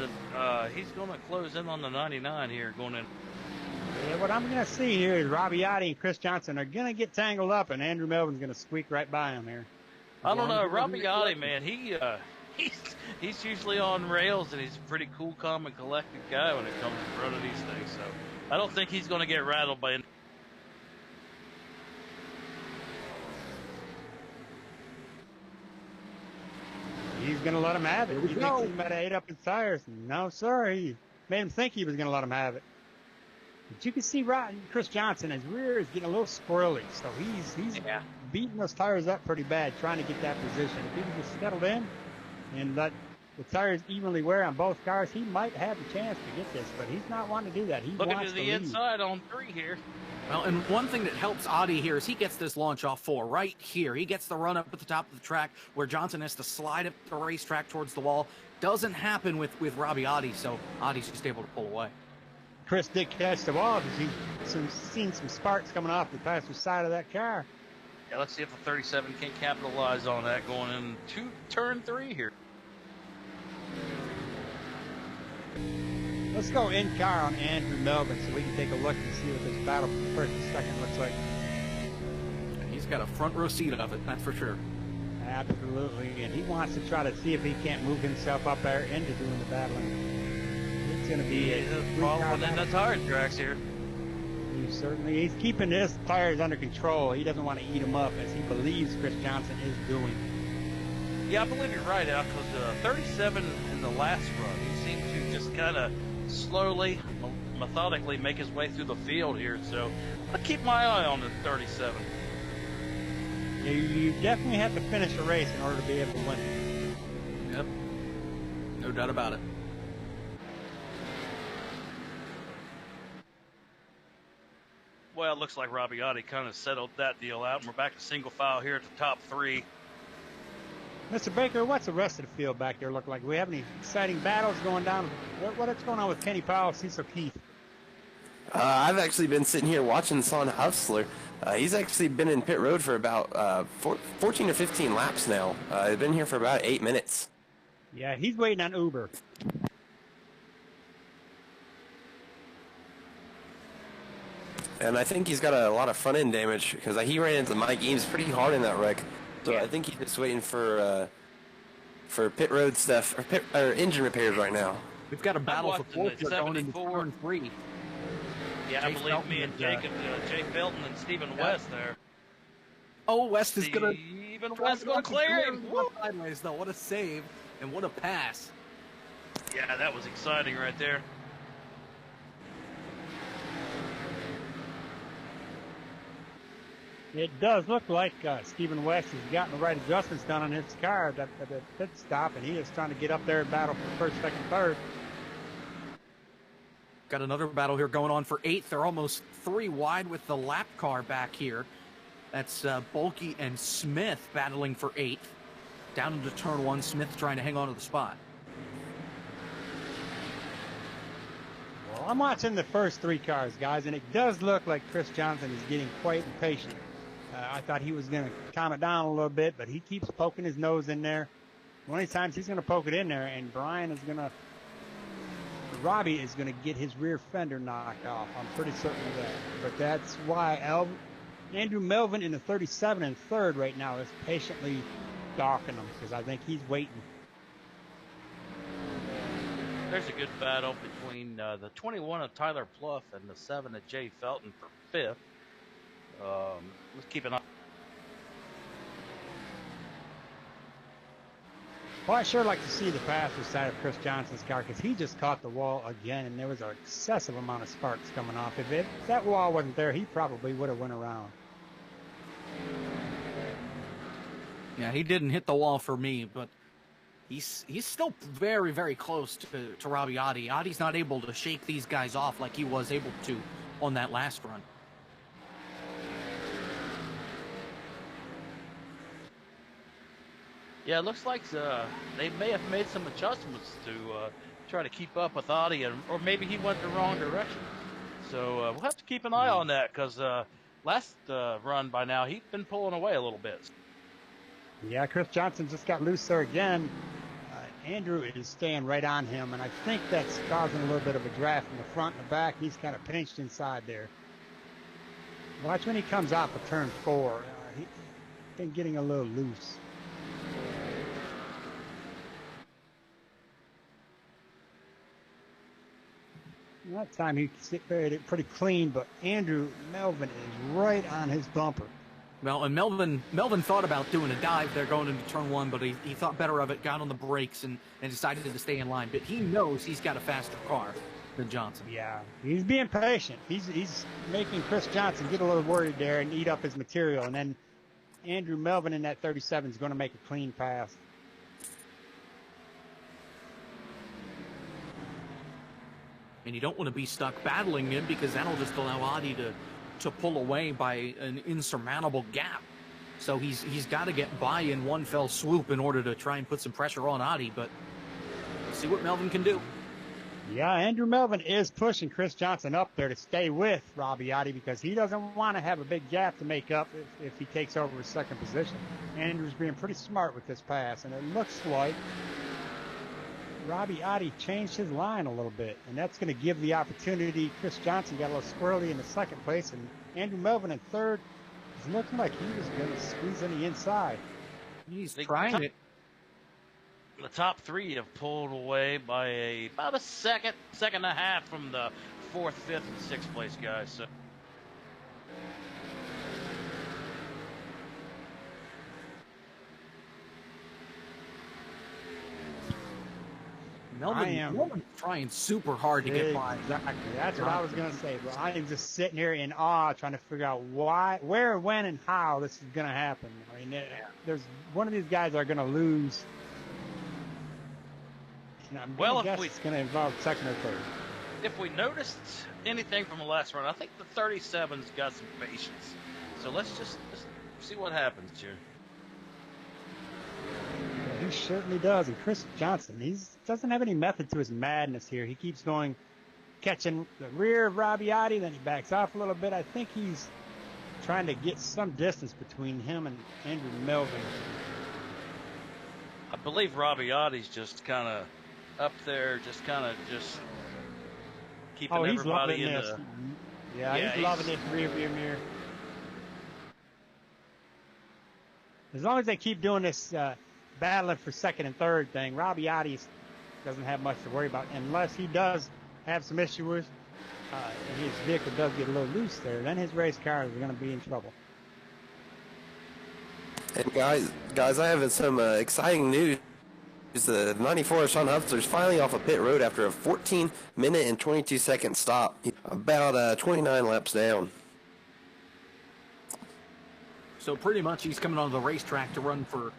He's going to close in on the 99 here going in. Yeah, what I'm going to see here is Rabbiati and Chris Johnson are going to get tangled up, and Andrew Melvin's going to squeak right by him here. I don't know. Rabbiati, man, he's usually on rails, and he's a pretty cool, calm, and collected guy when it comes to running these things. So I don't think he's going to get rattled by. He's going to let him have it. He thinks he might have ate up his tires. No, sir. He made him think he was going to let him have it. But you can see Chris Johnson, his rear is getting a little squirrely. So he's beating those tires up pretty bad, trying to get that position. If he can just settle in and let the tires evenly wear on both cars, he might have the chance to get this. But he's not wanting to do that. He looking wants to the lead. inside on 3 here. Well, and one thing that helps Adi here is he gets this launch off 4 right here. He gets the run up at the top of the track where Johnson has to slide up the racetrack towards the wall. Doesn't happen with Rabbiati, so Adi's just able to pull away. Chris did catch the ball because he's seen some sparks coming off the passenger side of that car. Yeah, let's see if the 37 can capitalize on that going into turn 3 here. Let's go in car on Andrew Melvin so we can take a look and see what this battle for first and second looks like. He's got a front row seat of it, that's for sure. Absolutely, and he wants to try to see if he can't move himself up there into doing the battling. It's going to be a following in the tire tracks here. He's keeping his tires under control. He doesn't want to eat them up, as he believes Chris Johnson is doing. Yeah, I believe you're right, Al, because 37 in the last run, he seemed to just kind of slowly, methodically make his way through the field here. So I'll keep my eye on the 37. You definitely have to finish a race in order to be able to win. Yep. No doubt about it. Well, it looks like Robiotti kind of settled that deal out, and we're back to single file here at the top three. Mr. Baker, what's the rest of the field back there look like? Do we have any exciting battles going down? What's going on with Kenny Powell, Cecil Keith? I've actually been sitting here watching Son Hustler. He's actually been in pit road for about 14 or 15 laps now. He's been here for about 8 minutes. Yeah, he's waiting on Uber. And I think he's got a lot of front end damage because he ran into Mike Eames pretty hard in that wreck. So I think he's just waiting for pit road stuff or engine repairs right now. We've got a battle for watching fourth the here going into 74. turn 3. Yeah, I Jay believe Felton me and and, Jacob, Jay Felton and Stephen West there. Oh, West is going Stephen West going to clear him. Woo! Sideways, though. What a save and what a pass. Yeah, that was exciting right there. It does look like Stephen West has gotten the right adjustments done on his car at the pit stop, and he is trying to get up there and battle for first, second, third. Got another battle here going on for 8th. They're almost 3 wide with the lap car back here. That's Bulkey and Smith battling for 8th. Down into turn 1, Smith trying to hang on to the spot. Well, I'm watching the first 3 cars, guys, and it does look like Chris Johnson is getting quite impatient. I thought he was going to calm it down a little bit, but he keeps poking his nose in there. One of these times he's going to poke it in there, and Robbie is going to get his rear fender knocked off. I'm pretty certain of that. But that's why Andrew Melvin in the 37 and third right now is patiently stalking him, because I think he's waiting. There's a good battle between the 21 of Tyler Pluff and the 7 of Jay Felton for 5th. Let's keep an eye. Well, I sure like to see the passenger side of Chris Johnson's car, because he just caught the wall again, and there was an excessive amount of sparks coming off. If that wall wasn't there, he probably would have went around. Yeah, he didn't hit the wall for me, but he's still very, very close to Robiotti. Adi's not able to shake these guys off like he was able to on that last run. Yeah, it looks like they may have made some adjustments to try to keep up with Audi, or maybe he went the wrong direction. So we'll have to keep an eye on that, because last run by now, he's been pulling away a little bit. Yeah, Chris Johnson just got loose there again. Andrew is staying right on him, and I think that's causing a little bit of a draft in the front and the back. He's kind of pinched inside there. Watch when he comes out for turn 4. He's been getting a little loose. That time he buried it pretty clean, but Andrew Melvin is right on his bumper. Well, and Melvin thought about doing a dive there going into turn 1, but he thought better of it, got on the brakes, and decided to stay in line. But he knows he's got a faster car than Johnson. Yeah, he's being patient. He's making Chris Johnson get a little worried there and eat up his material. And then Andrew Melvin in that 37 is going to make a clean pass. And you don't want to be stuck battling him, because that'll just allow Adi to pull away by an insurmountable gap. So he's got to get by in one fell swoop in order to try and put some pressure on Adi, but we'll see what Melvin can do. Yeah, Andrew Melvin is pushing Chris Johnson up there to stay with Robiotti, because he doesn't want to have a big gap to make up if he takes over his second position. Andrew's being pretty smart with this pass, and it looks like Robiotti changed his line a little bit, and that's going to give the opportunity. Chris Johnson got a little squirrely in the second place, and Andrew Melvin in third is looking like he was going to squeeze in the inside. He's trying it. The top 3 have pulled away by about a second and a half from the 4th, 5th, and 6th place guys. So. Melvin's trying super hard to get by. Exactly. That's what I was going to say. But I am just sitting here in awe trying to figure out why, where, when, and how this is going to happen. I mean, there's one of these guys are going to lose. And I guess it's going to involve second or third. If we noticed anything from the last run, I think the 37's got some patience. So let's just see what happens here. Yeah, he certainly does. And Chris Johnson, he doesn't have any method to his madness here. He keeps going, catching the rear of Rabbiati, then he backs off a little bit. I think he's trying to get some distance between him and Andrew Melvin. I believe Rabbiati's just kind of up there, just keeping everybody in the... Yeah, he's loving this rear mirror. As long as they keep doing this battling for second and third thing, Rabbiati doesn't have much to worry about unless he does have some issues. And his vehicle does get a little loose there, then his race car is going to be in trouble. And guys, I have some exciting news. The 94 Sean Hustler's finally off a pit road after a 14-minute and 22-second stop, about 29 laps down. So pretty much he's coming onto the racetrack to run for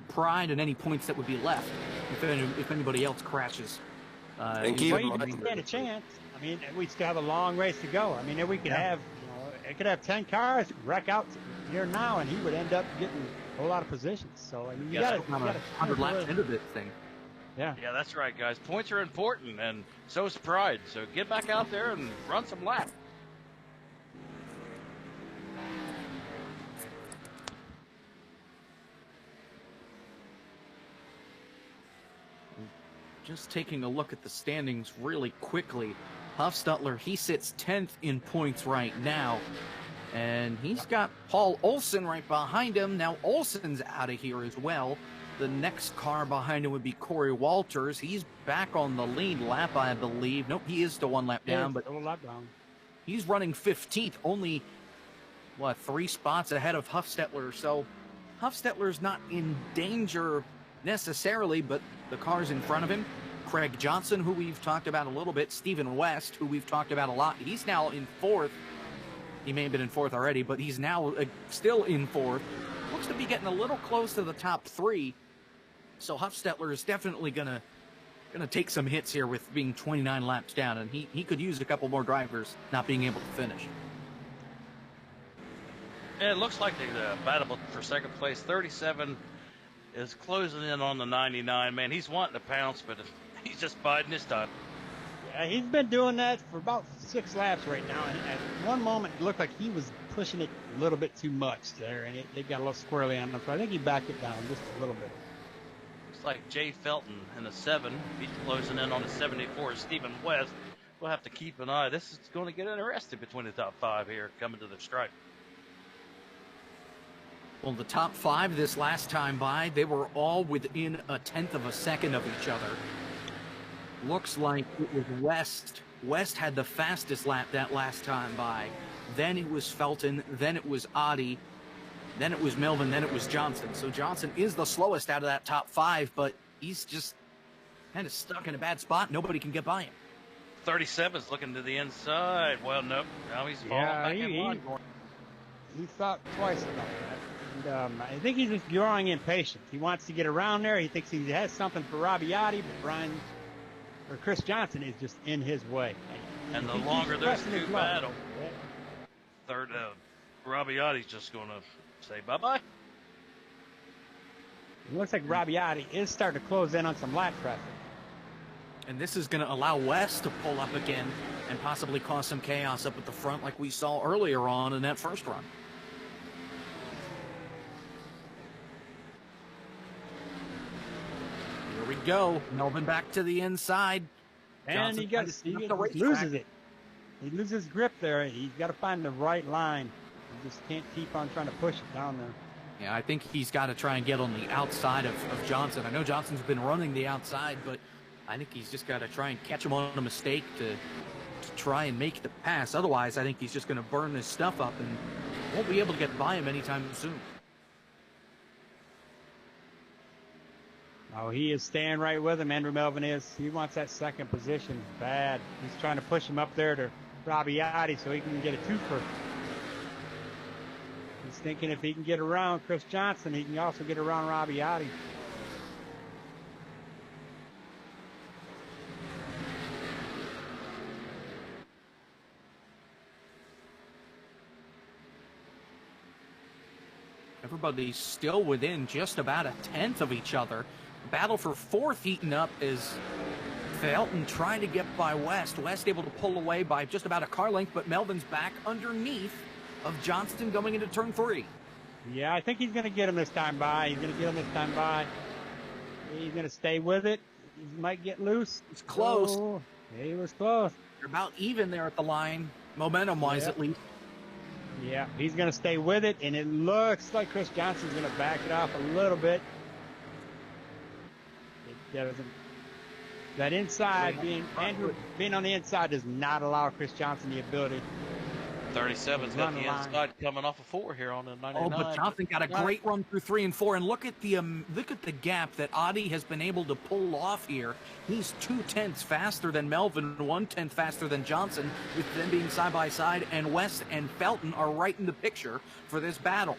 pride and any points that would be left if anybody else crashes. And he doesn't stand a chance. I mean, we still have a long race to go. I mean, we could have, it could have 10 cars wreck out here now, and he would end up getting a whole lot of positions. So, I mean, you got to 100 laps into this thing. Yeah, that's right, guys. Points are important, and so is pride. So get back out there and run some laps. Just taking a look at the standings really quickly. Huffstutler, he sits 10th in points right now. And he's got Paul Olson right behind him. Now Olson's out of here as well. The next car behind him would be Corey Walters. He's back on the lead lap, I believe. Nope, he is still one lap down, but he's running 15th, only, 3 spots ahead of Huffstetler. So Huffstetler's not in danger necessarily, but the cars in front of him, Craig Johnson, who we've talked about a little bit, Stephen West, who we've talked about a lot, he's now in 4th. He may have been in 4th already, but he's now still in 4th. Looks to be getting a little close to the top 3. So Huffstetler is definitely gonna take some hits here with being 29 laps down, and he could use a couple more drivers not being able to finish. Yeah, it looks like the battle for second place. 37 is closing in on the 99. Man, he's wanting to pounce, but he's just biding his time. Yeah, he's been doing that for about 6 laps right now. And at one moment, it looked like he was pushing it a little bit too much there, and it got a little squirrely on him. So I think he backed it down just a little bit. Looks like Jay Felton in the 7. He's closing in on the 74. Stephen West. We'll have to keep an eye. This is going to get interesting between the top 5 here coming to the stripe. Well, the top 5 this last time by, they were all within a 1/10 of a second of each other. Looks like it was West. West had the fastest lap that last time by. Then it was Felton. Then it was Adi. Then it was Melvin. Then it was Johnson. So Johnson is the slowest out of that top 5, but he's just kind of stuck in a bad spot. Nobody can get by him. 37's looking to the inside. Well, nope. Now he's falling back in line. He thought twice about that. And, I think he's just growing impatient. He wants to get around there. He thinks he has something for Rabbiati, but Chris Johnson is just in his way. And the longer those two battle, third, Rabbiati's just going to say bye-bye. It looks like Rabbiati is starting to close in on some lap traffic. And this is going to allow West to pull up again and possibly cause some chaos up at the front like we saw earlier on in that first run. Here we go. Melvin back to the inside. And he loses it. He loses grip there. He's got to find the right line. He just can't keep on trying to push it down there. Yeah, I think he's got to try and get on the outside of Johnson. I know Johnson's been running the outside, but I think he's just got to try and catch him on a mistake to try and make the pass. Otherwise, I think he's just going to burn his stuff up and won't be able to get by him anytime soon. Oh, he is staying right with him. Andrew Melvin is. He wants that second position bad. He's trying to push him up there to Robbiati so he can get a twofer. He's thinking if he can get around Chris Johnson, he can also get around Robbiati. Everybody's still within just about a tenth of each other. Battle for fourth heating up is Felton trying to get by West. West able to pull away by just about a car length, but Melvin's back underneath of Johnston going into turn 3. Yeah, I think he's going to get him this time by. He's going to get him this time by. He's going to stay with it. He might get loose. It's close. Oh, he was close. They're about even there at the line, momentum-wise Yep. at least. Yeah, he's going to stay with it, and it looks like Chris Johnson's going to back it off a little bit. It doesn't. That inside, being on the inside does not allow Chris Johnson the ability. 37's got the inside coming off of 4 here on the 99. Oh, but Johnson got a great run through 3 and 4, and look at the gap that Adi has been able to pull off here. He's 0.2 faster than Melvin, 0.1 faster than Johnson, with them being side by side, and West and Felton are right in the picture for this battle.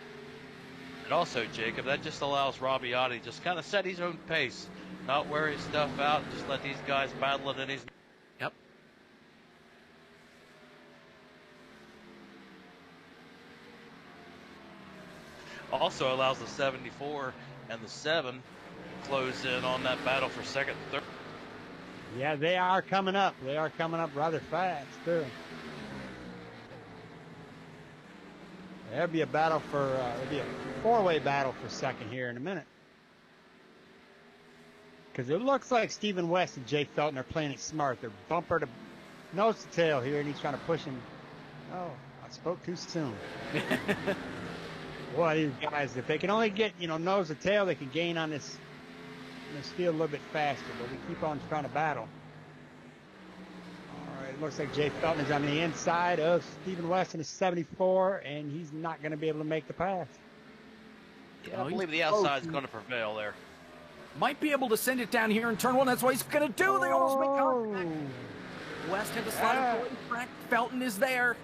And also, Jacob, that just allows Robbiati just kind of set his own pace, not wear his stuff out, just let these guys battle it in his. Yep. Also allows the 74 and the 7 close in on that battle for second and third. Yeah, they are coming up. They are coming up rather fast, too. There'll be a battle for, there'll be a 4-way battle for second here in a minute. Because it looks like Stephen West and Jay Felton are playing it smart. They're bumper to nose to tail here, and he's trying to push him. Oh, I spoke too soon. Boy, these guys, if they can only get, nose to tail, they can gain on this field a little bit faster, but we keep on trying to battle. All right, it looks like Jay Felton is on the inside of Stephen West in his 74, and he's not going to be able to make the pass. Yeah, I believe the outside is going to prevail there. Might be able to send it down here in turn 1. That's what he's going to do. They almost make contact. West had to slide away. Track. Felton is there.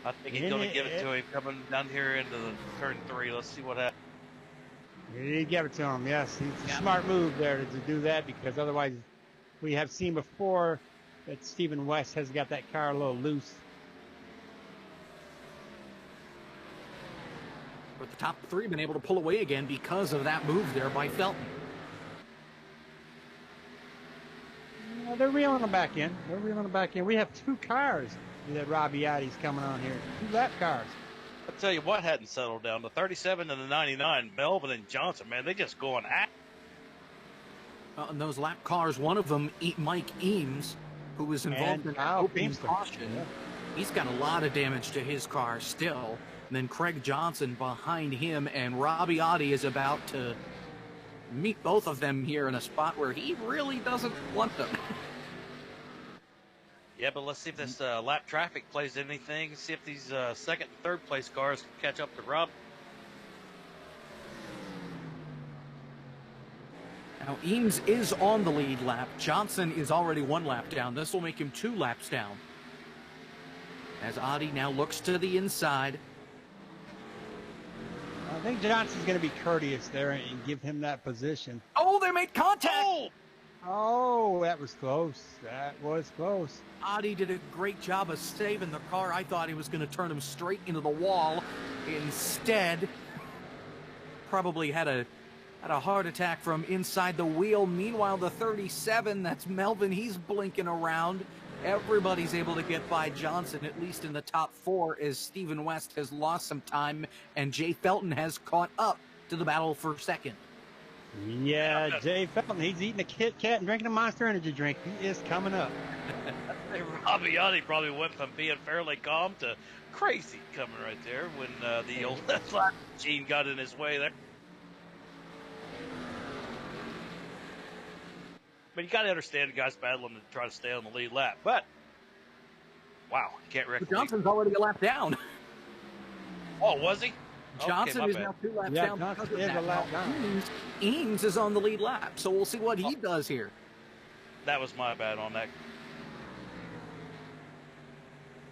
I think he's going to give it to him coming down here into the turn 3. Let's see what happens. He gave it to him, yes. It's a smart move there to do that, because otherwise we have seen before that Stephen West has got that car a little loose. But the top 3 have been able to pull away again because of that move there by Felton. They're reeling them back in. They're reeling them back in. We have 2 cars that Robbiati's coming on here. 2 lap cars. I'll tell you what hadn't settled down. The 37 and the 99, Melvin and Johnson, man, they just going at. In those lap cars, one of them, Mike Eames, who was involved in an opening caution. Yeah. He's got a lot of damage to his car still. And then Craig Johnson behind him, and Robbiati is about to meet both of them here in a spot where he really doesn't want them. Yeah, but let's see if this lap traffic plays anything. See if these second and third place cars can catch up to Rob. Now, Eames is on the lead lap. Johnson is already 1 lap down. This will make him 2 laps down. As Adi now looks to the inside. I think Johnson's going to be courteous there and give him that position. Oh, they made contact! Oh, that was close. That was close. Adi did a great job of saving the car. I thought he was going to turn him straight into the wall. Instead, probably had a heart attack from inside the wheel. Meanwhile, the 37, that's Melvin, he's blinking around. Everybody's able to get by Johnson, at least in the top 4, as Stephen West has lost some time, and Jay Felton has caught up to the battle for second. Yeah, Jay Felton, he's eating a Kit Kat and drinking a Monster Energy drink. He is coming up. Robbiati probably went from being fairly calm to crazy coming right there when the old lap machine got in his way there. But you got to understand the guys battling to try to stay on the lead lap. But, wow, you can't reckon. Johnson's already a lap down. Oh, was he? Johnson my is bad. now 2 laps Yeah, down. Johnson because of is that. a lap Now, down. Eames is on the lead lap, so we'll see what he does here. That was my bad on that.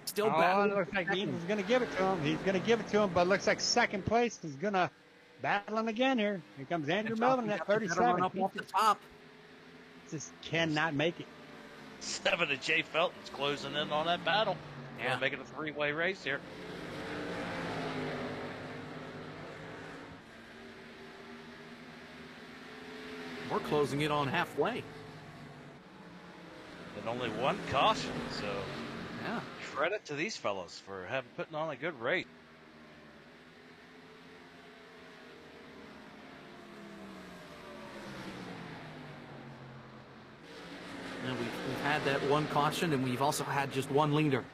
Still Oh, battling. it looks like second. Eames is going to give it to him. He's going to give it to him, but looks like second place is going to battle him again here. Here comes Andrew And Melvin Johnson at got the better run 37. up He off the top. just cannot make it. 7 of Jay Felton's closing in on that battle. Yeah. We're making a 3-way race here. We're closing it on halfway. And only one caution, so Yeah. credit to these fellas for putting on a good race. And we've had that one caution, and we've also had just one leader.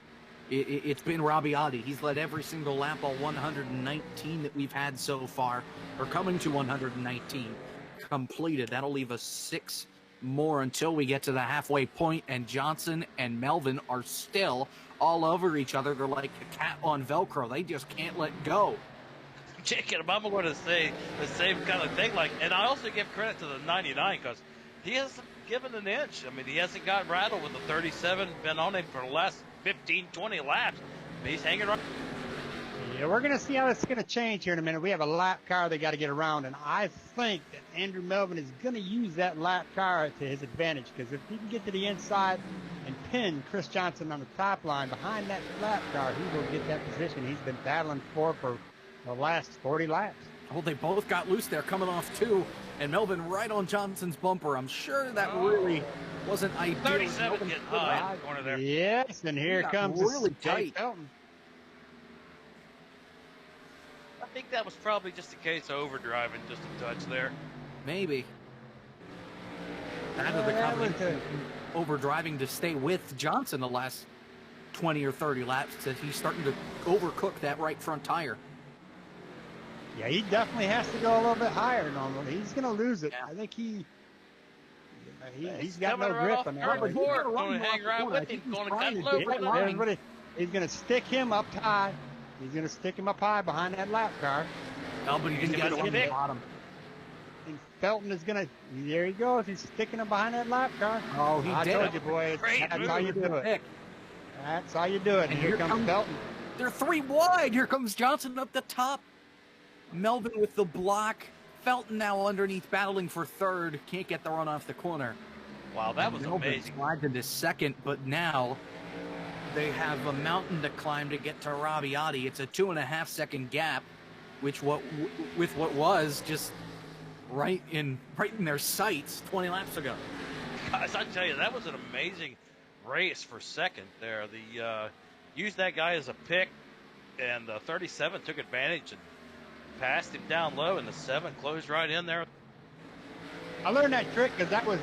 It's been Rabbiati. He's led every single lap, all 119 that we've had so far, or coming to 119 completed. That'll leave us 6 more until we get to the halfway point, and Johnson and Melvin are still all over each other. They're like a cat on Velcro. They just can't let go. Jacob, I'm going to say the same kind of thing. And I also give credit to the 99 because he hasn't given an inch. I mean, he hasn't got rattled with the 37, been on him for the last 15, 20 laps. He's hanging right. Yeah, we're going to see how this is going to change here in a minute. We have a lap car they got to get around, and I think that Andrew Melvin is going to use that lap car to his advantage because if he can get to the inside and pin Chris Johnson on the top line behind that lap car, he will get that position he's been battling for the last 40 laps. Oh, they both got loose there coming off 2, and Melvin right on Johnson's bumper. I'm sure that really wasn't ideal. 37 Melvin getting put high it in the corner there. Yes, and here got comes really Jay tight. Felton. I think that was probably just a case of overdriving just a touch there. Maybe. Out of the that was combination of overdriving to stay with Johnson the last 20 or 30 laps, that he's starting to overcook that right front tire. Yeah, he definitely has to go a little bit higher normally. He's going to lose it. Yeah. I think he's He's got no coming right grip off on turn that. but he's four. gonna run Going to off hang the right corner. with I him. think he's Going to trying cut to low get for that the line. line. He's going to stick him up high. He's going to stick him up high behind that lap car. No, but he didn't He's get it gonna on the get it. bottom. And Felton is going to, there he goes. He's sticking him behind that lap car. Oh, he I did told it. you, boy. Great That's how you do it. Pick. That's how you do it. And And here here comes comes- Felton. They're 3 wide. Here comes Johnson up the top. Melvin with the block. Felton now underneath, battling for 3rd. Can't get the run off the corner. Wow, that was Melvin amazing. slides into 2nd, but now they have a mountain to climb to get to Rabbiati. It's a 2.5 second gap, with what was just right in their sights 20 laps ago. Guys, I tell you, that was an amazing race for 2nd there. The used that guy as a pick, and the 37 took advantage and passed him down low, and the 7 closed right in there. I learned that trick because that was.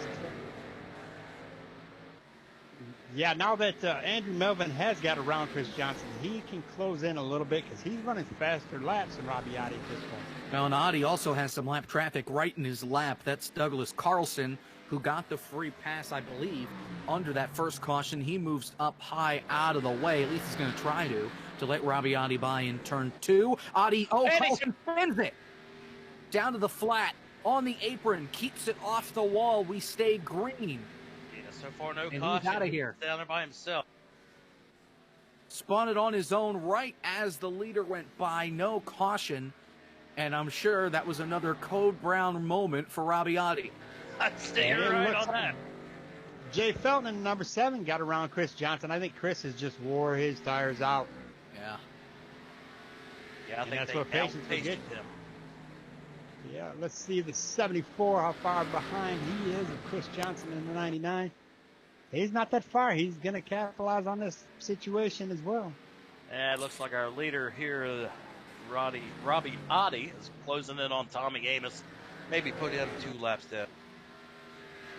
Yeah, now that Andrew Melvin has got around Chris Johnson, he can close in a little bit because he's running faster laps than Rabbiati at this point. Now, Nadi also has some lap traffic right in his lap. That's Douglas Carlson, who got the free pass, I believe, under that first caution. He moves up high out of the way. At least he's going to try to let Rabbiati by in turn 2. Adi, Carlson spins it down to the flat, on the apron, keeps it off the wall. We stay green. Yeah, so far no And he's caution. outta here. Down there by himself. Spun it on his own right as the leader went by. No caution. And I'm sure that was another Code Brown moment for Rabbiati. I'd stay Yeah, it right looks on that. Jay Felton in number 7 got around Chris Johnson. I think Chris has just wore his tires out. Yeah. Yeah, I And think that's they what patience will outpaced get. him. Yeah, let's see the 74, how far behind he is of Chris Johnson in the 99. He's not that far. He's going to capitalize on this situation as well. And it looks like our leader here, Robbie Oddie, is closing in on Tommy Amos. Maybe put him 2 laps down.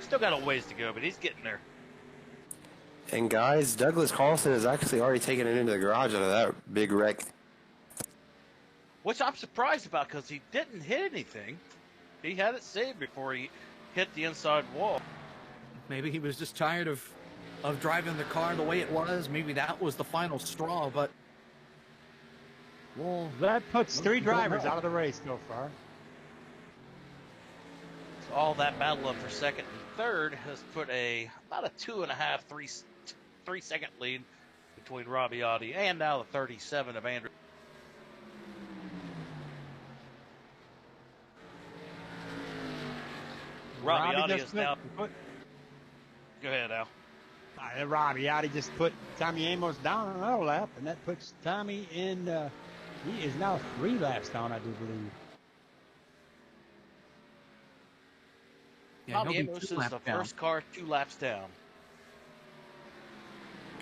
Still got a ways to go, but he's getting there. And guys, Douglas Carlson has actually already taken it into the garage out of that big wreck. Which I'm surprised about because he didn't hit anything. He had it saved before he hit the inside wall. Maybe he was just tired of driving the car the way it was. Maybe that was the final straw, but Well, That puts 3 drivers out of the race so far. So all that battle up for second and third has put about a 2.5, 3 second lead between Rabiotti and now the 37 of Andrew. Rabiotti is now. Go ahead, Al. Rabiotti just put Tommy Amos down on another lap, and that puts Tommy in. He is now 3 laps down, I do believe. Yeah, Tommy Amos is the first car 2 laps down.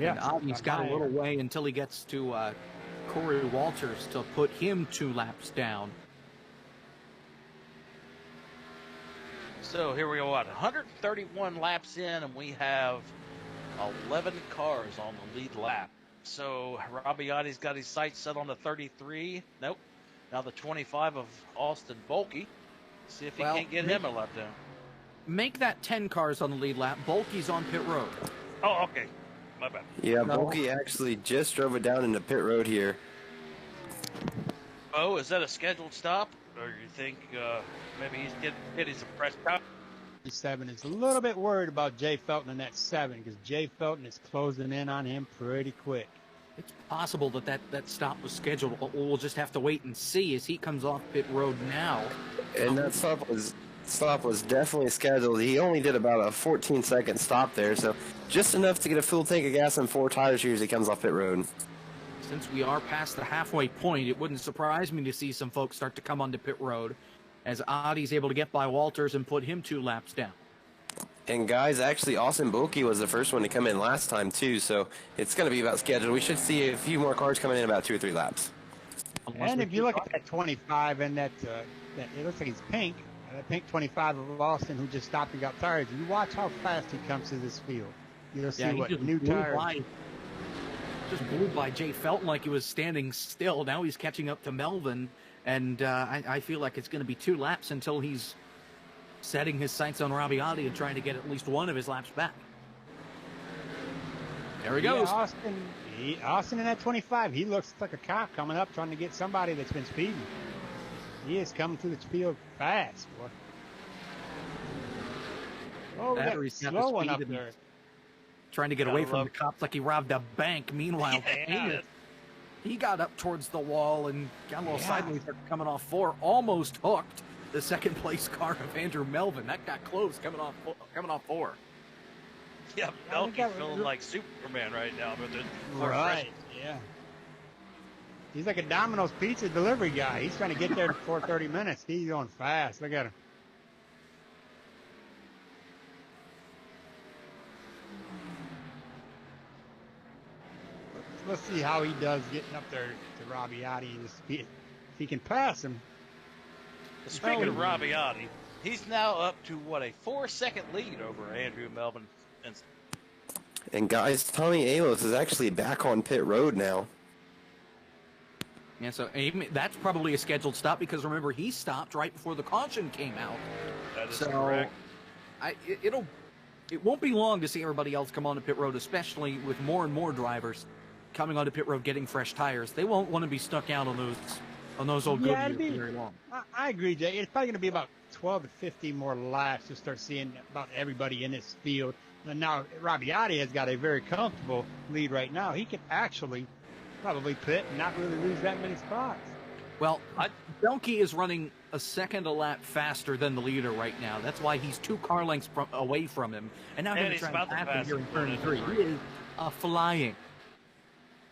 Yeah, he's got a little way until he gets to Corey Walters to put him 2 laps down. So here we go, 131 laps in, and we have 11 cars on the lead lap. So Rabiotti's got his sights set on the 33. Nope. Now the 25 of Austin Bulkey. See if he can't get him a lap down. Make that 10 cars on the lead lap. Bulkey's on pit road. Oh, okay. My bad. Yeah, Bulkey actually just drove it down into pit road here. Oh, is that a scheduled stop? Or you think maybe he's getting some fresh time? 7 is a little bit worried about Jay Felton in that 7 because Jay Felton is closing in on him pretty quick. It's possible that stop was scheduled. We'll just have to wait and see as he comes off pit road now. And that stop was definitely scheduled. He only did about a 14-second stop there, so just enough to get a full tank of gas and 4 tires here as he comes off pit road. Since we are past the halfway point, it wouldn't surprise me to see some folks start to come onto pit road as Adi's able to get by Walters and put him 2 laps down. And guys, actually, Austin Bulkey was the first one to come in last time too, so it's going to be about scheduled. We should see a few more cars coming in about 2 or 3 laps. And if you look at that 25 and that it looks like it's pink, that pink 25 of Austin who just stopped and got tires. You watch how fast he comes to this field. You'll see what new tires. Just blew by Jay Felton like he was standing still. Now he's catching up to Melvin, and I feel like it's going to be 2 laps until he's setting his sights on Rabiotti and trying to get at least one of his laps back. There he goes. Austin in that 25. He looks like a cop coming up trying to get somebody that's been speeding. He is coming through the field fast, boy. Oh, Battery's got slow one up there. Trying to get away from the cops like he robbed a bank. Meanwhile, he got up towards the wall and got a little sideways coming off 4. Almost hooked the second place car of Andrew Melvin. That got close coming off 4. Yeah, Belkey's feeling like Superman right now. Right, yeah. He's like a Domino's pizza delivery guy. He's trying to get there before 30 minutes. He's going fast. Look at him. Let's see how he does getting up there to Rabiotti and if he can pass him. Speaking of Rabiotti, he's now up to a 4-second lead over Andrew Melvin. And guys, Tommy Amos is actually back on pit road now. Yeah, so that's probably a scheduled stop because remember he stopped right before the caution came out. That is correct. It won't be long to see everybody else come onto pit road, especially with more and more drivers coming onto pit road getting fresh tires. They won't want to be stuck out on those old Goodyears for very long. I agree, Jay. It's probably going to be about 12 to 15 more laps to start seeing about everybody in this field. And now Rabiotti has got a very comfortable lead right now. He can actually probably pit and not really lose that many spots. Well, Belkey is running a second a lap faster than the leader right now. That's why he's 2 car lengths away from him. And now he's trying to pass him here in turn 3. He is flying.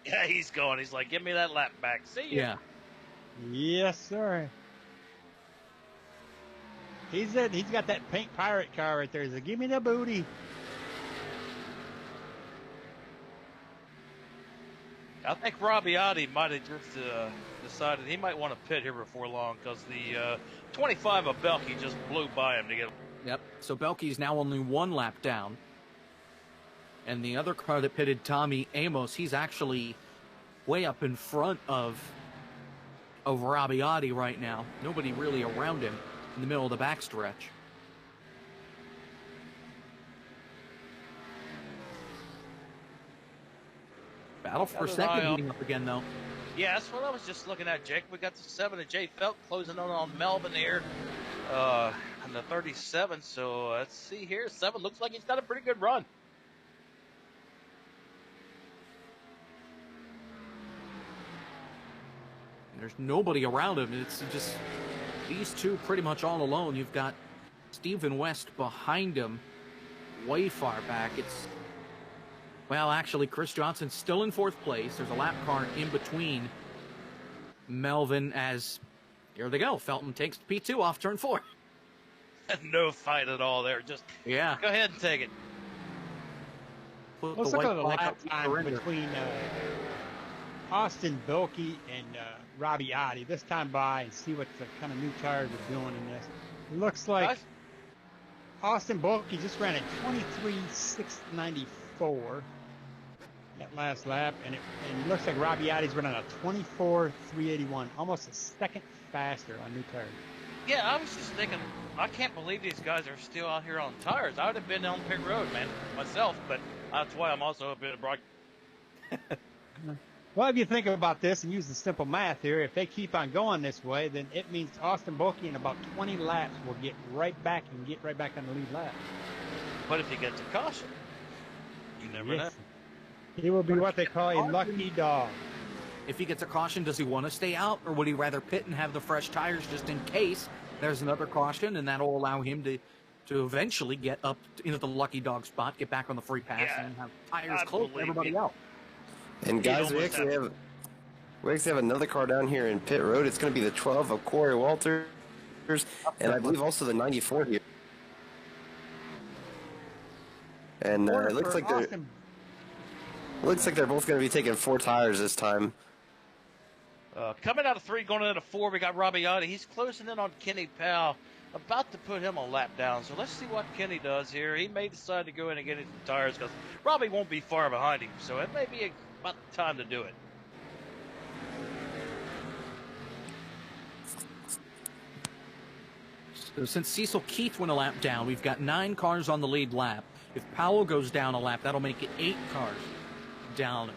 Yeah, he's going. He's like, give me that lap back. See ya. Yeah. Yes, sir. He's got that pink pirate car right there. He's like, give me the booty. I think Rabiotti might have just decided he might want to pit here before long because the 25 of Belkey just blew by him to get. Yep. So Belkey's now only 1 lap down. And the other car that pitted Tommy Amos, he's actually way up in front of Rabiotti right now. Nobody really around him in the middle of the backstretch. Battle for second heating up again, though. Yeah, that's what I was just looking at, Jake. We got the 7 of Jay Felt closing on Melvin here on the 37. So let's see here. 7 looks like he's got a pretty good run. There's nobody around him. It's just these two pretty much all alone. You've got Stephen West behind him, way far back. Well, actually, Chris Johnson's still in 4th place. There's a lap car in between Melvin as, here they go. Felton takes P2 off turn 4. No fight at all there. Just go ahead and take it. Let's look at the lap time between Austin Bilkey and Robbie Oddie this time by and see what the kind of new tires are doing in this. It looks like Austin Bilkey just ran a 23.694 that last lap, and it looks like Robbie Oddie's running a 24.381, almost a second faster on new tires. Yeah, I was just thinking, I can't believe these guys are still out here on tires. I would have been on pit road, man, myself, but that's why I'm also a bit of broad. Well, if you think about this and use the simple math here, if they keep on going this way, then it means Austin Bilkey in about 20 laps will get right back on the lead lap. But if he gets a caution, you never know. He will be what they call a lucky dog. If he gets a caution, does he want to stay out, or would he rather pit and have the fresh tires just in case there's another caution, and that'll allow him to eventually get up into the lucky dog spot, get back on the free pass, and have tires close to everybody else. And guys, we actually have another car down here in pit road. It's going to be the 12 of Corey Walters, and I believe also the 94 here. And it looks like they're both going to be taking 4 tires this time. Coming out of 3, going into 4, we got Robbie Oddie. He's closing in on Kenny Powell, about to put him a lap down. So let's see what Kenny does here. He may decide to go in and get his tires because Robbie won't be far behind him. So it may be about the time to do it. So since Cecil Keith went a lap down, we've got 9 cars on the lead lap. If Powell goes down a lap, that'll make it 8 cars down,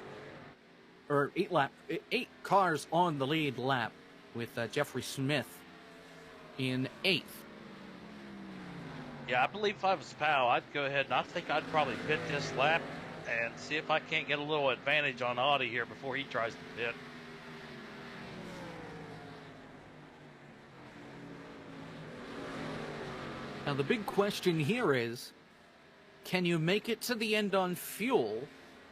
or 8 cars on the lead lap, with Jeffrey Smith in 8th. Yeah, I believe if I was Powell, I'd go ahead and I think I'd probably pit this lap and see if I can't get a little advantage on Audi here before he tries to pit. Now the big question here is, can you make it to the end on fuel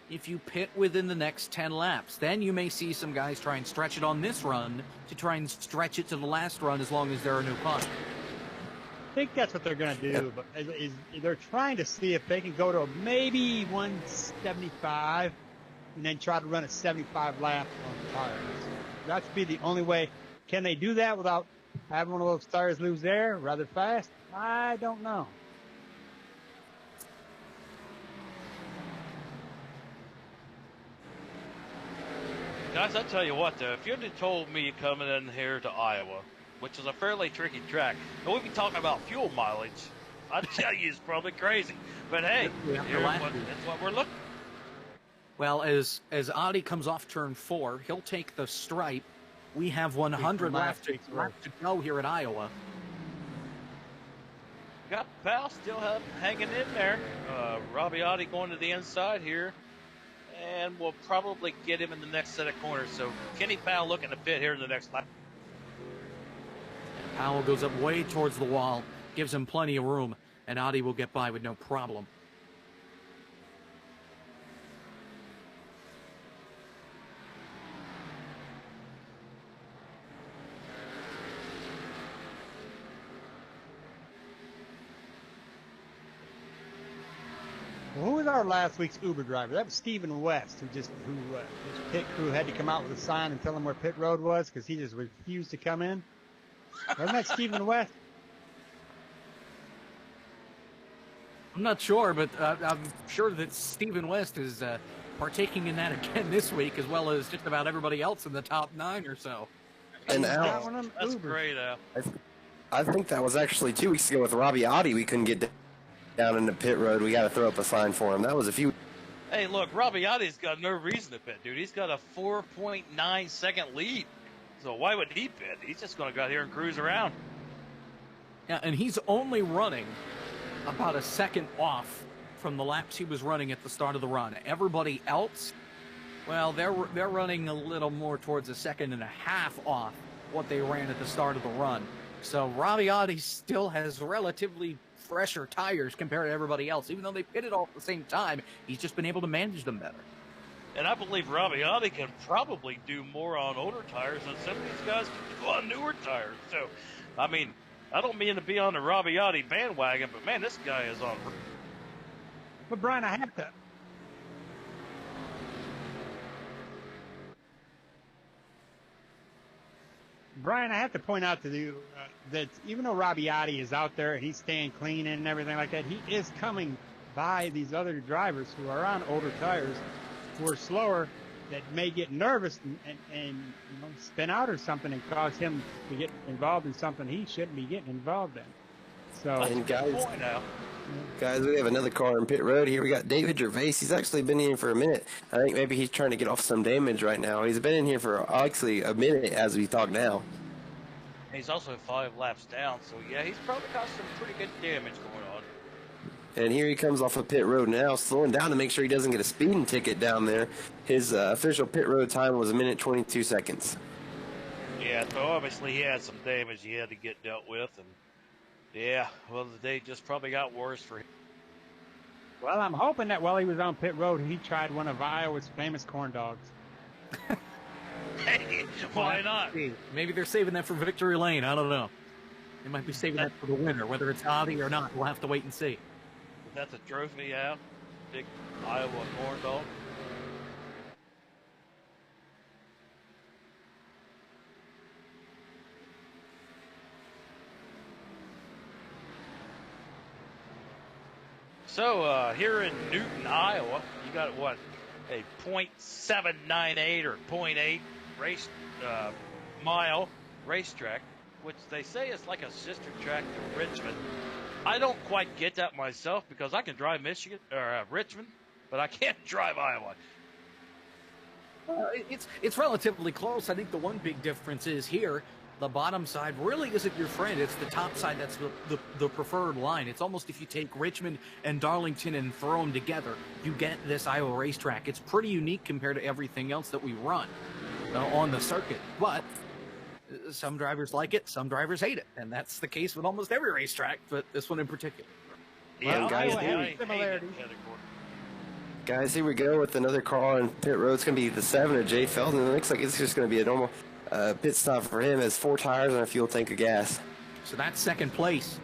if you pit within the next 10 laps? Then you may see some guys try and stretch it on this run to try and stretch it to the last run as long as there are new cautions. I think that's what they're going to do, but they're trying to see if they can go to maybe 175 and then try to run a 75 lap on the tires. That should be the only way. Can they do that without having one of those tires lose air rather fast? I don't know. Guys, I tell you what, though, if you'd have told me coming in here to Iowa, which is a fairly tricky track, and we'd be talking about fuel mileage, I'd tell you it's probably crazy. But hey, that's what we're looking. Well, as Audi comes off turn 4, he'll take the stripe. We have 100 laps to go here at Iowa. Got Powell still hanging in there. Robbie Audi going to the inside here. And we'll probably get him in the next set of corners. So Kenny Powell looking to pit here in the next lap. Powell goes up way towards the wall, gives him plenty of room, and Audi will get by with no problem. Well, who was our last week's Uber driver? That was Stephen West, his pit crew had to come out with a sign and tell him where pit road was because he just refused to come in. Wasn't that Stephen West? I'm not sure, but I'm sure that Stephen West is partaking in that again this week, as well as just about everybody else in the top 9 or so. And Al, that's great, Al. I think that was actually 2 weeks ago with Robbie Audi. We couldn't get down in the pit road. We got to throw up a sign for him. That was a few Hey, look, Rabiotti's got no reason to pit, dude. He's got a 4.9 second lead. So why would he pit? He's just going to go out here and cruise around. Yeah, and he's only running about a second off from the laps he was running at the start of the run. Everybody else, well, they're running a little more towards a second and a half off what they ran at the start of the run. So Rabiotti still has relatively fresher tires compared to everybody else. Even though they pitted all at the same time, he's just been able to manage them better. And I believe Rabiotti can probably do more on older tires than some of these guys can do on newer tires. So, I mean, I don't mean to be on the Rabiotti bandwagon, but man, this guy is on. But Brian, I have to. Brian, I have to point out to you that even though Rabiotti is out there, he's staying clean and everything like that, he is coming by these other drivers who are on older tires, who are slower, that may get nervous and spin out or something and cause him to get involved in something he shouldn't be getting involved in. So, and guys, we have another car in pit road here. We got David Gervais. He's actually been in here for a minute. I think maybe he's trying to get off some damage right now. He's been in here for actually a minute as we talk now. He's also 5 laps down, so yeah, he's probably got some pretty good damage going on. And here he comes off of pit road now, slowing down to make sure he doesn't get a speeding ticket down there. His official pit road time was 1:22 seconds. Yeah, so obviously he had some damage he had to get dealt with, and yeah, well, the day just probably got worse for him. well, I'm hoping that while he was on pit road, he tried one of Iowa's famous corn dogs. Hey, why not? Maybe they're saving that for Victory Lane. I don't know. They might be saving that for the winner. Whether it's Audi or not, we'll have to wait and see. That's a trophy out. Big Iowa corn dog. So here in Newton, Iowa, you got what, a .798 or .8 race mile racetrack, which they say is like a sister track to Richmond. I don't quite get that myself because I can drive Michigan or Richmond, but I can't drive Iowa. It's relatively close. I think the one big difference is here, the bottom side really isn't your friend. It's the top side that's the preferred line. It's almost if you take Richmond and Darlington and throw them together, you get this Iowa racetrack. It's pretty unique compared to everything else that we run on the circuit. But some drivers like it, some drivers hate it. And that's the case with almost every racetrack, but this one in particular. Yeah, Similarities. Guys, here we go with another car on pit road. It's going to be the 7 of Jay Felton. It looks like it's just going to be a normal pit stop for him as 4 tires and a fuel tank of gas. So that's second place.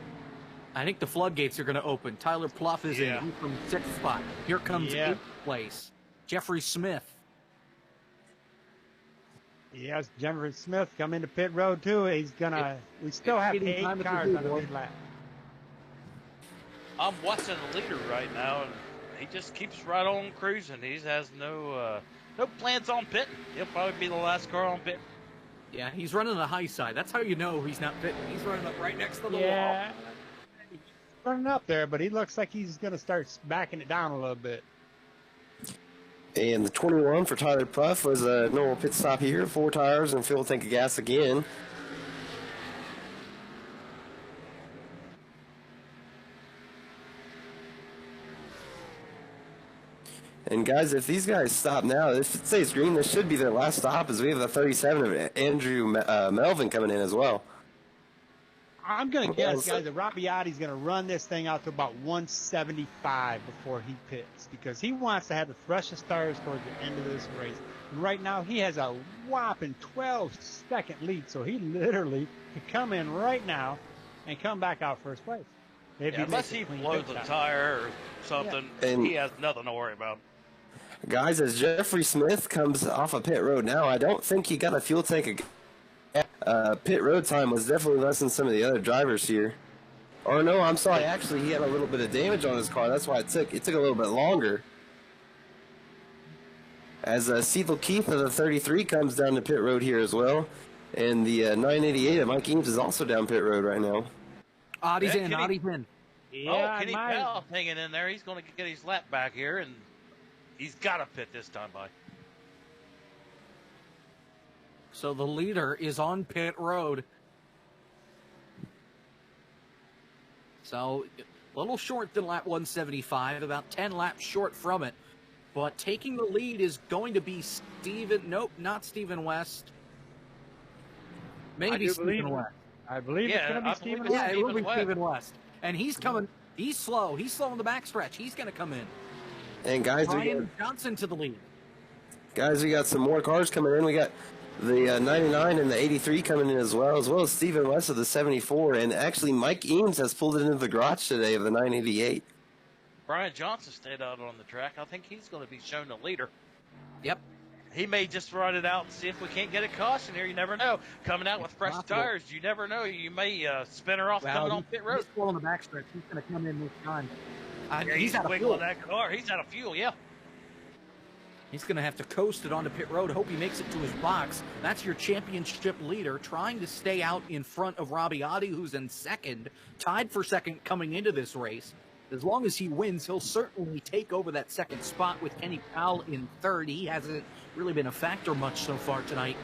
I think the floodgates are going to open. Tyler Pluff is in from 6th spot. Here comes 8th place. Jeffrey Smith. Yes, Jeffrey Smith come into pit road too. He's gonna. We still have 8 cars on the lead lap. I'm watching the leader right now, and he just keeps right on cruising. He has no plans on pitting. He'll probably be the last car on pit. Yeah, he's running the high side. That's how you know he's not pitting. He's running up right next to the Yeah, wall. he's running up there, but he looks like he's gonna start backing it down a little bit. And the 21 for Tyler Pluff was a normal pit stop here, 4 tires and fuel tank of gas again. And guys, if these guys stop now, if it stays green, this should be their last stop, as we have the 37 of Andrew Melvin coming in as well. I'm going to guess, guys, that Rabbiotti's going to run this thing out to about 175 before he pits because he wants to have the freshest tires towards the end of this race. And right now, he has a whopping 12-second lead, so he literally can come in right now and come back out first place. Unless he blows a tire or something, he has nothing to worry about. Guys, as Jeffrey Smith comes off of pit road now, I don't think he got a fuel tank of pit road time was definitely less than some of the other drivers here. Or no, I'm sorry, actually he had a little bit of damage on his car. That's why it took a little bit longer. As Cecil Keith of the 33 comes down to pit road here as well. And the 988 of Mike Eames is also down pit road right now. Audie's in, Audie's in. Yeah, Kenny Powell hanging in there. He's going to get his lap back here, and He's got to pit this time, by. So the leader is on pit road. So a little short than lap 175, about 10 laps short from it. But taking the lead is going to be nope, not Stephen West. Maybe Stephen West. I believe it's going to be Stephen West. Yeah, it will be Stephen West. And he's coming. He's slow. He's slow in the backstretch. He's going to come in. And guys, Brian Johnson to the lead. Guys, we got some more cars coming in. We got the 99 and the 83 coming in as well as Stephen West of the 74. And actually, Mike Eames has pulled it into the garage today of the 988. Brian Johnson stayed out on the track. I think he's going to be shown the leader. Yep. He may just run it out and see if we can't get a caution here. You never know. Coming out with fresh tires, you never know. You may spin her off coming on pit road. He's still on the backstretch. He's going to come in this time. Yeah, he's out of fuel. That car. He's out of fuel, yeah. He's going to have to coast it onto pit road. Hope he makes it to his box. That's your championship leader trying to stay out in front of Robbie Oddie, who's in second, tied for second coming into this race. As long as he wins, he'll certainly take over that second spot with Kenny Powell in third. He hasn't really been a factor much so far tonight.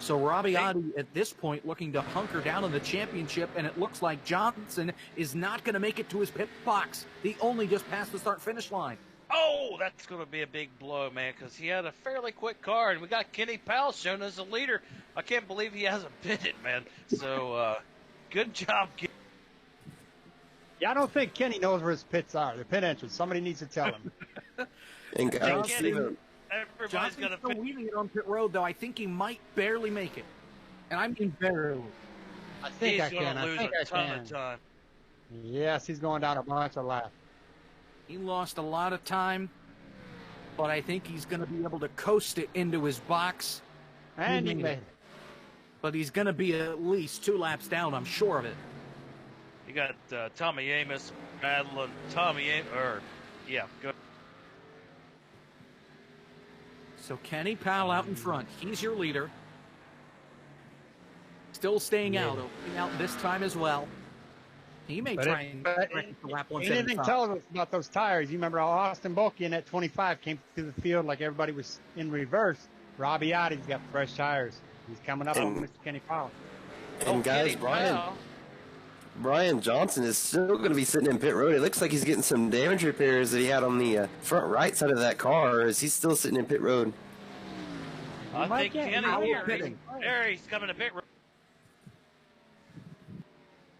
So Robbie Oddie at this point looking to hunker down in the championship, and it looks like Johnson is not going to make it to his pit box. He only just passed the start-finish line. Oh, that's going to be a big blow, man, because he had a fairly quick car, and we got Kenny Powell shown as a leader. I can't believe he hasn't pitted, man. So good job. Yeah, I don't think Kenny knows where his pits are. The pit entrance. Somebody needs to tell him. And guys, Everybody's going to still leaving it on pit road, though. I think he might barely make it. And I mean barely. I think he's going to lose a ton of time. Yes, he's going down a bunch of laps. He lost a lot of time, but I think he's going to be able to coast it into his box. And he made it. But he's going to be at least 2 laps down, I'm sure of it. You got Tommy Amos battling Tommy Amos. Go. So Kenny Powell out in front. He's your leader. Still staying out. Opening out this time as well. He may try and correct the lap 175. Anything tells us about those tires. You remember how Austin Bulkian at 25 came through the field like everybody was in reverse. Robbie Ottie's got fresh tires. He's coming up on Mr. Kenny Powell. And guys, Brian Johnson is still going to be sitting in pit road. It looks like he's getting some damage repairs that he had on the front right side of that car. Is he still sitting in pit road? I think Kenny here. He's coming to pit road.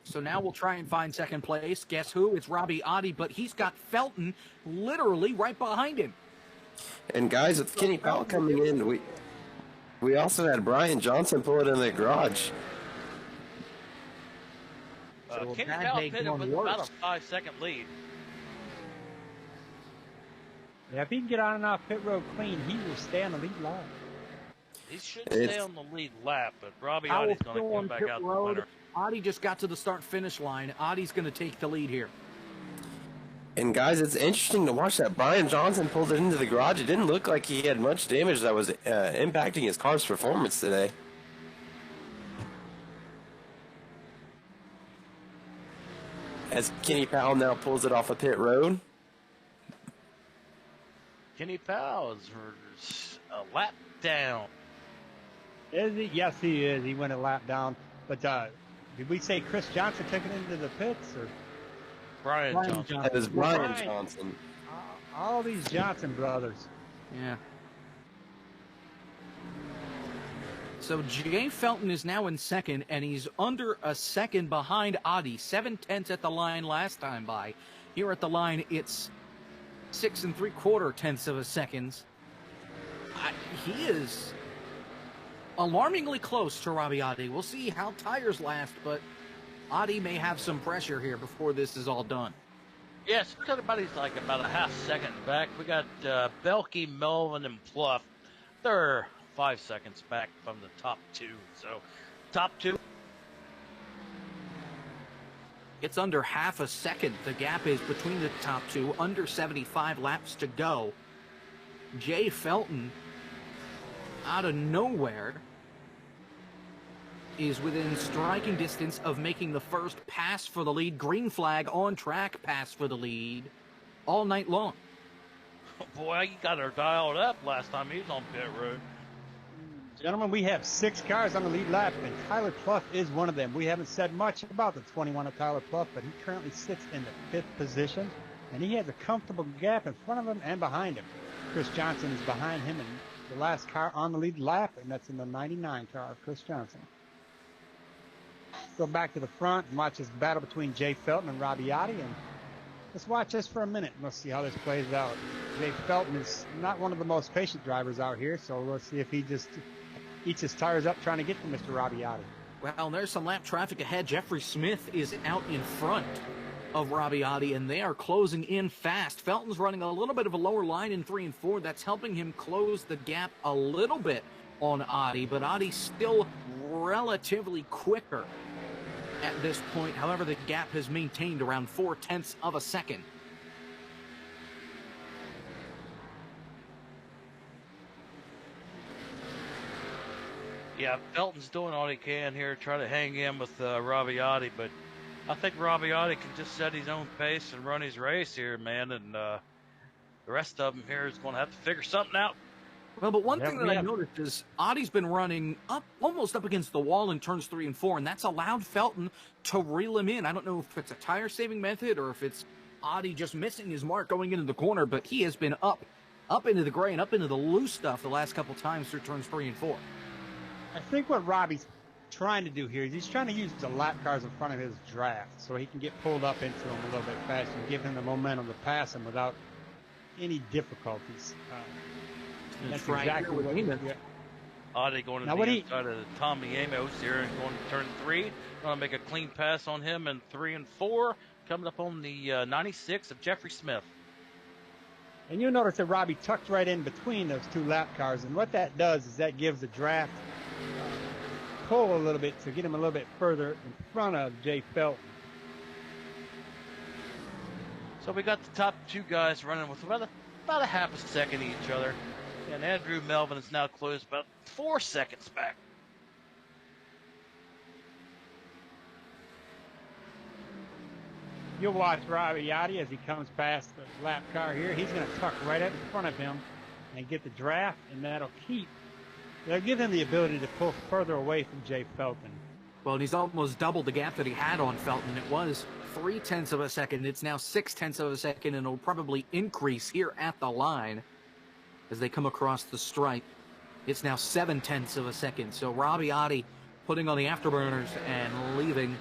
So now we'll try and find second place. Guess who? It's Robbie Oddie, but he's got Felton literally right behind him. And guys, with Kenny Powell coming in, we also had Brian Johnson pull it in the garage. Kenny Powell pitted with about a 5-second lead. Yeah, if he can get on and off pit road clean, he will stay on the lead lap. He should stay on the lead lap, but Robbie Ottie's going to come back out the winner. Oddie just got to the start-finish line. Oddie's going to take the lead here. And guys, it's interesting to watch that Brian Johnson pulled it into the garage. It didn't look like he had much damage that was impacting his car's performance today. As Kenny Powell now pulls it off of pit road. Kenny Powell is a lap down. Is he? Yes, he is. He went a lap down. But did we say Chris Johnson took it into the pits? Or Brian Johnson. That is Brian Johnson. All these Johnson brothers. Yeah. So Jay Felton is now in second, and he's under a second behind Oddie. 7/10 at the line last time by. Here at the line, it's 6 3/4 of a second. He is alarmingly close to Robbie Oddie. We'll see how tires last, but Oddie may have some pressure here before this is all done. Yes, everybody's like about a half second back. We got Belkey, Melvin, and Pluff. They're 5 seconds back from the top 2. So, top 2. It's under half a second. The gap is between the top 2. Under 75 laps to go. Jay Felton, out of nowhere, is within striking distance of making the first pass for the lead. Green flag on track pass for the lead all night long. Boy, you got her dialed up last time he was on pit road. Gentlemen, we have 6 cars on the lead lap, and Tyler Pluff is one of them. We haven't said much about the 21 of Tyler Pluff, but he currently sits in the 5th position, and he has a comfortable gap in front of him and behind him. Chris Johnson is behind him in the last car on the lead lap, and that's in the 99 car of Chris Johnson. Go back to the front and watch this battle between Jay Felton and Robbie Otti, and let's watch this for a minute and let's see how this plays out. Jay Felton is not one of the most patient drivers out here, so let's see if he just eats his tires up trying to get to Mr. Robbie Otti. Well, there's some lap traffic ahead. Jeffrey Smith is out in front of Robbie Otti, and they are closing in fast. Felton's running a little bit of a lower line in 3 and 4. That's helping him close the gap a little bit on Otti, but Otti's still relatively quicker at this point. However, the gap has maintained around 0.4 of a second. Yeah, Felton's doing all he can here, try to hang in with Robbie Otti, but I think Robbie Otti can just set his own pace and run his race here, man, and the rest of them here is going to have to figure something out. Well, but one thing that I noticed is Otti's been running almost up against the wall in turns 3 and 4, and that's allowed Felton to reel him in. I don't know if it's a tire-saving method or if it's Otti just missing his mark going into the corner, but he has been up into the gray and up into the loose stuff the last couple times through turns 3 and 4. I think what Robbie's trying to do here is he's trying to use the lap cars in front of his draft so he can get pulled up into him a little bit faster and give him the momentum to pass him without any difficulties. That's right exactly what he's doing. Otti going to the inside of Tommy Amos here and going to turn 3. Going to make a clean pass on him in 3 and 4. Coming up on the 96 of Jeffrey Smith. And you'll notice that Robbie tucked right in between those 2 lap cars. And what that does is that gives the draft pull a little bit to get him a little bit further in front of Jay Felton. So we got the top 2 guys running with about a half a second each other. And Andrew Melvin is now closed about 4 seconds back. You'll watch Robbie Otti as he comes past the lap car here. He's going to tuck right up in front of him and get the draft, and that'll give him the ability to pull further away from Jay Felton. Well, he's almost doubled the gap that he had on Felton. It was 0.3 of a second. It's now 0.6 of a second, and it'll probably increase here at the line as they come across the stripe. It's now 0.7 of a second. So Robbie Otti putting on the afterburners and leaving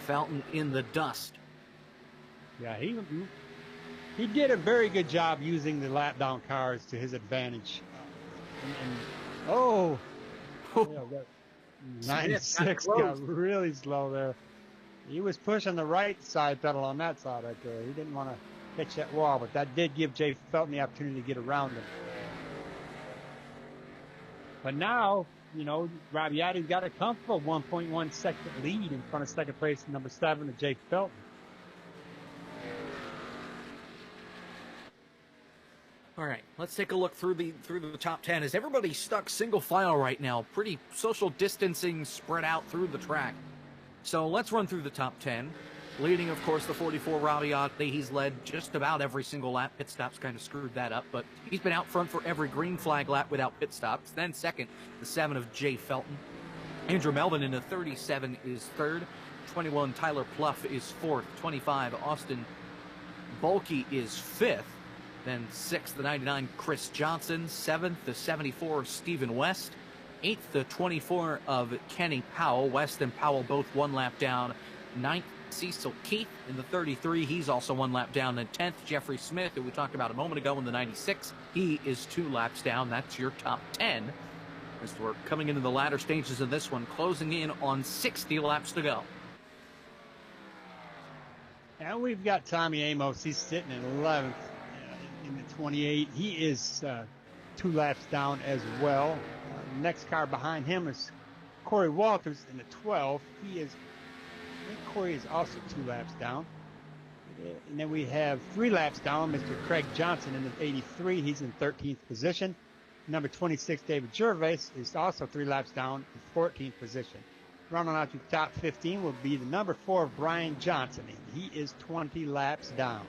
Felton in the dust. Yeah, he did a very good job using the lap down cars to his advantage. Yeah, 96 got really slow there. He was pushing the right side pedal on that side right there. He didn't want to catch that wall, but that did give Jay Felton the opportunity to get around him. But now, Robbie Otti's got a comfortable 1.1 second lead in front of second place number 7 of Jay Felton. All right, let's take a look through the top 10. Is everybody stuck single file right now? Pretty social distancing spread out through the track. So let's run through the top 10. Leading, of course, the 44 Robbie Otti. He's led just about every single lap. Pit stops kind of screwed that up, but he's been out front for every green flag lap without pit stops. Then second, the 7 of Jay Felton. Andrew Melvin in the 37 is third. 21 Tyler Pluff is fourth. 25 Austin Bulkey is fifth. Then 6th, the 99, Chris Johnson. 7th, the 74, Stephen West. 8th, the 24 of Kenny Powell. West and Powell both 1 lap down. 9th, Cecil Keith in the 33. He's also 1 lap down. And 10th, Jeffrey Smith, who we talked about a moment ago in the 96. He is 2 laps down. That's your top 10. As we're coming into the latter stages of this one, closing in on 60 laps to go. And we've got Tommy Amos. He's sitting in 11th. In the 28, he is 2 laps down as well. Next car behind him is Corey Walters in the 12. I think Corey is also 2 laps down. And then we have 3 laps down, Mr. Craig Johnson in the 83. He's in 13th position. Number 26, David Gervais, is also 3 laps down in 14th position. Running out to the top 15 will be the number 4, Brian Johnson. He is 20 laps down.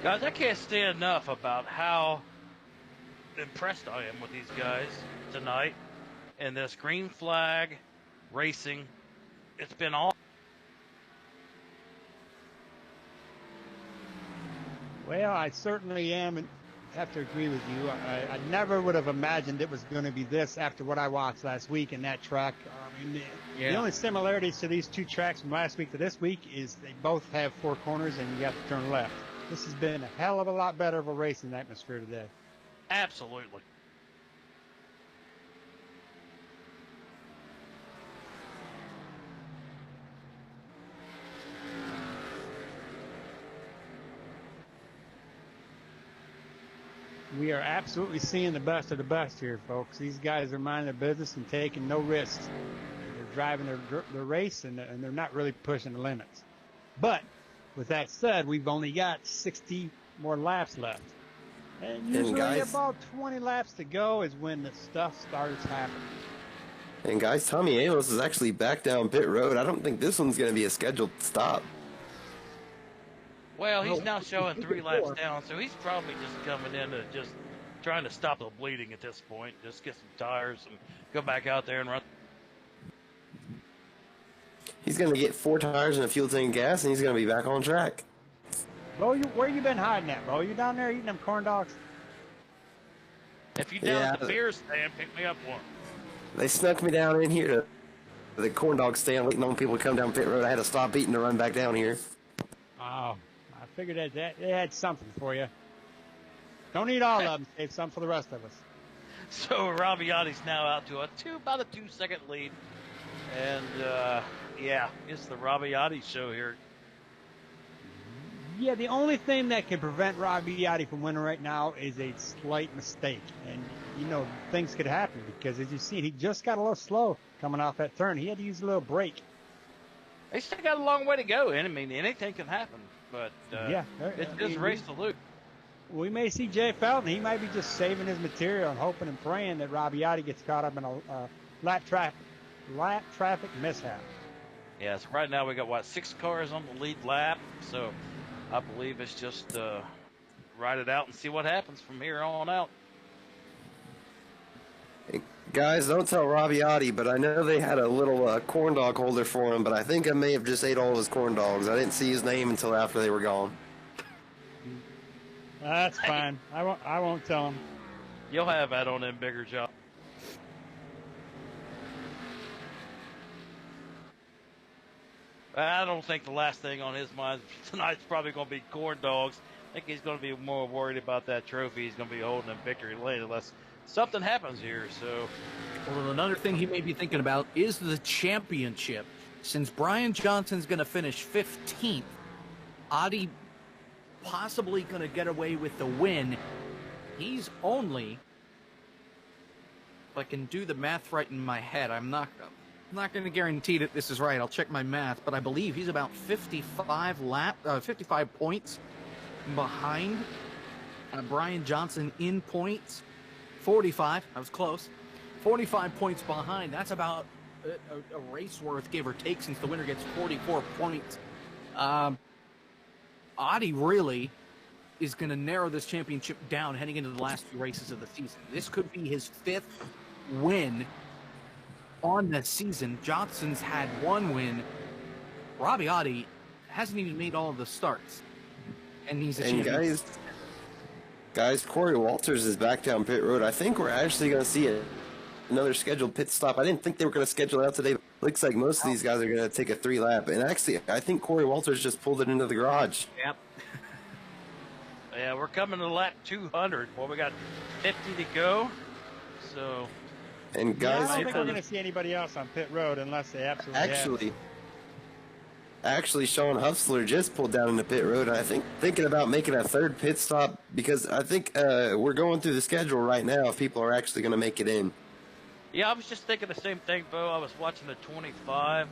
Guys, I can't say enough about how impressed I am with these guys tonight and this green flag racing. It's been all. Well, I certainly am, and have to agree with you. I never would have imagined it was going to be this after what I watched last week in that track. I mean, the only similarities to these two tracks from last week to this week is they both have four corners and you have to turn left. This has been a hell of a lot better of a racing atmosphere today. Absolutely. We are absolutely seeing the best of the best here, folks. These guys are minding their business and taking no risks. They're driving their race, and they're not really pushing the limits. But with that said, we've only got 60 more laps left. And usually about 20 laps to go is when the stuff starts happening. And guys, Tommy Amos is actually back down pit road. I don't think this one's going to be a scheduled stop. Well, he's now showing 3 laps down, so he's probably just coming in to just trying to stop the bleeding at this point. Just get some tires and go back out there and run. He's going to get 4 tires and a fuel tank of gas, and he's going to be back on track. Bo, where you been hiding at, Bo? You down there eating them corn dogs? If you down at the beer stand, pick me up one. They snuck me down in here to the corn dog stand, waiting on people to come down pit road. I had to stop eating to run back down here. Oh, I figured that they had something for you. Don't eat all of them. Save some for the rest of us. So Rabiotti's now out to about a 2-second lead. And, yeah, it's the Rabiotti show here. Yeah, the only thing that can prevent Rabiotti from winning right now is a slight mistake. And, you know, things could happen because, as you see, he just got a little slow coming off that turn. He had to use a little brake. They still got a long way to go. And, I mean, anything can happen. But it's just race to lose. We may see Jay Felton. He might be just saving his material and hoping and praying that Rabiotti gets caught up in a lap traffic mishap. Yeah, so right now we got, 6 cars on the lead lap. So I believe it's just ride it out and see what happens from here on out. Hey, guys, don't tell Rabiotti, but I know they had a little corn dog holder for him, but I think I may have just ate all of his corn dogs. I didn't see his name until after they were gone. That's fine. I won't tell him. You'll have that on them bigger jobs. I don't think the last thing on his mind tonight's probably going to be corn dogs. I think he's going to be more worried about that trophy he's going to be holding in victory lane unless something happens here. So, well, another thing he may be thinking about is the championship. Since Brian Johnson's going to finish 15th, Adi possibly going to get away with the win. He's only, if I can do the math right in my head, I'm not going to guarantee that this is right. I'll check my math, but I believe he's about 55 points behind Brian Johnson in points. 45. I was close. 45 points behind. That's about a race worth, give or take, since the winner gets 44 points. Adi really is going to narrow this championship down heading into the last few races of the season. This could be his 5th win on the season. Johnson's had 1 win. Rabiotti hasn't even made all of the starts. And he's a champion. Guys, Corey Walters is back down pit road. I think we're actually going to see another scheduled pit stop. I didn't think they were going to schedule it out today. Looks like most of these guys are going to take a 3-lap. And actually, I think Corey Walters just pulled it into the garage. Yep. Yeah, we're coming to lap 200. Well, we got 50 to go. So, and guys, I don't think we're going to see anybody else on pit road unless they absolutely Actually, Sean Huffsler just pulled down into pit road. And I think thinking about making a 3rd pit stop because I think we're going through the schedule right now if people are actually going to make it in. Yeah, I was just thinking the same thing, Bo. I was watching the 25.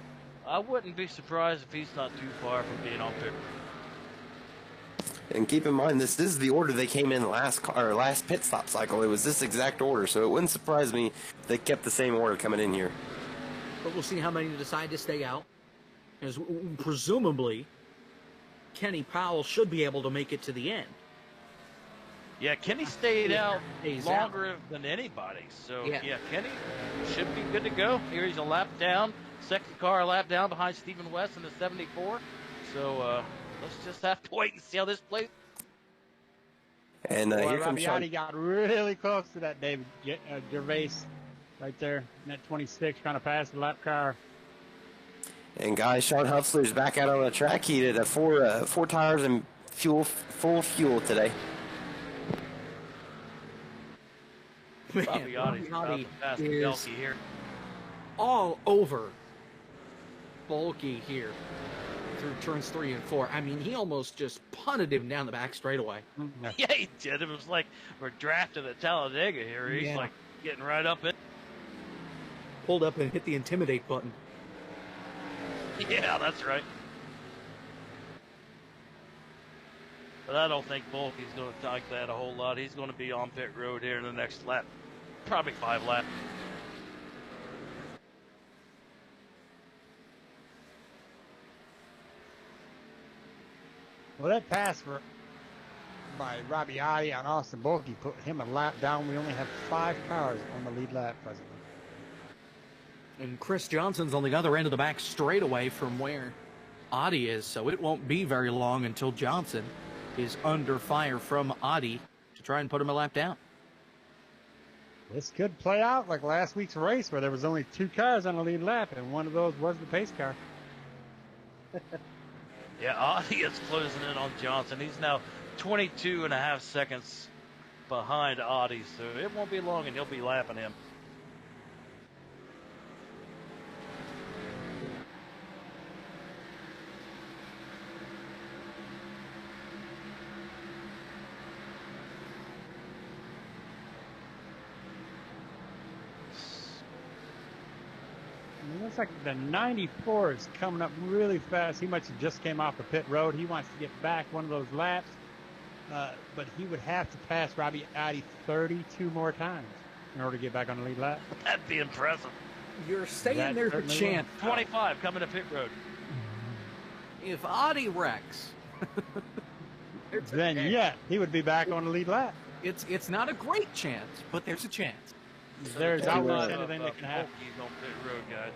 I wouldn't be surprised if he's not too far from being on pit. And keep in mind, this is the order they came in last pit stop cycle. It was this exact order, so it wouldn't surprise me if they kept the same order coming in here. But we'll see how many decide to stay out. As presumably, Kenny Powell should be able to make it to the end. Yeah, Kenny stayed out Stays longer than anybody. So, Yeah. yeah, Kenny should be good to go. Here he's a lap down. Second car a lap down behind Stephen West in the 74. So let's just have to wait and see how this plays. And Boy, here comes Sean. Rabiati got really close to that David Gervais right there in that 26, trying to pass the lap car. And guys, Sean Huffler's back out on the track. He did a four tires and full fuel today. Man, Fabiani's about to pass the is Belky here. all over Bulky here through turns 3 and 4. I mean, he almost just punted him down the back straightaway. Yeah, he did. It was like we're drafted at Talladega here. He's like getting right up in. Pulled up and hit the intimidate button. Yeah, that's right. But I don't think Bulky's going to like that a whole lot. He's going to be on pit road here in the next lap. Probably 5 laps. Well, that pass by Rabiati on Austin Bulky put him a lap down. We only have 5 cars on the lead lap presently. And Chris Johnson's on the other end of the back straightaway from where Audi is, so it won't be very long until Johnson is under fire from Audi to try and put him a lap down. This could play out like last week's race where there was only 2 cars on the lead lap, and one of those was the pace car. Yeah, Audi is closing in on Johnson. He's now 22.5 seconds behind Audi, so it won't be long and he'll be lapping him. It looks like the 94 is coming up really fast. He must have just came off the pit road. He wants to get back one of those laps, but he would have to pass Rabiati 32 more times in order to get back on the lead lap. That'd be impressive. You're staying That there to certainly chant. 25 coming to pit road. If Audi wrecks, Then, yeah, he would be back on the lead lap. it's not a great chance, but there's a chance. There's Yeah, always right. anything that can happen. Bulky's on pit road, guys.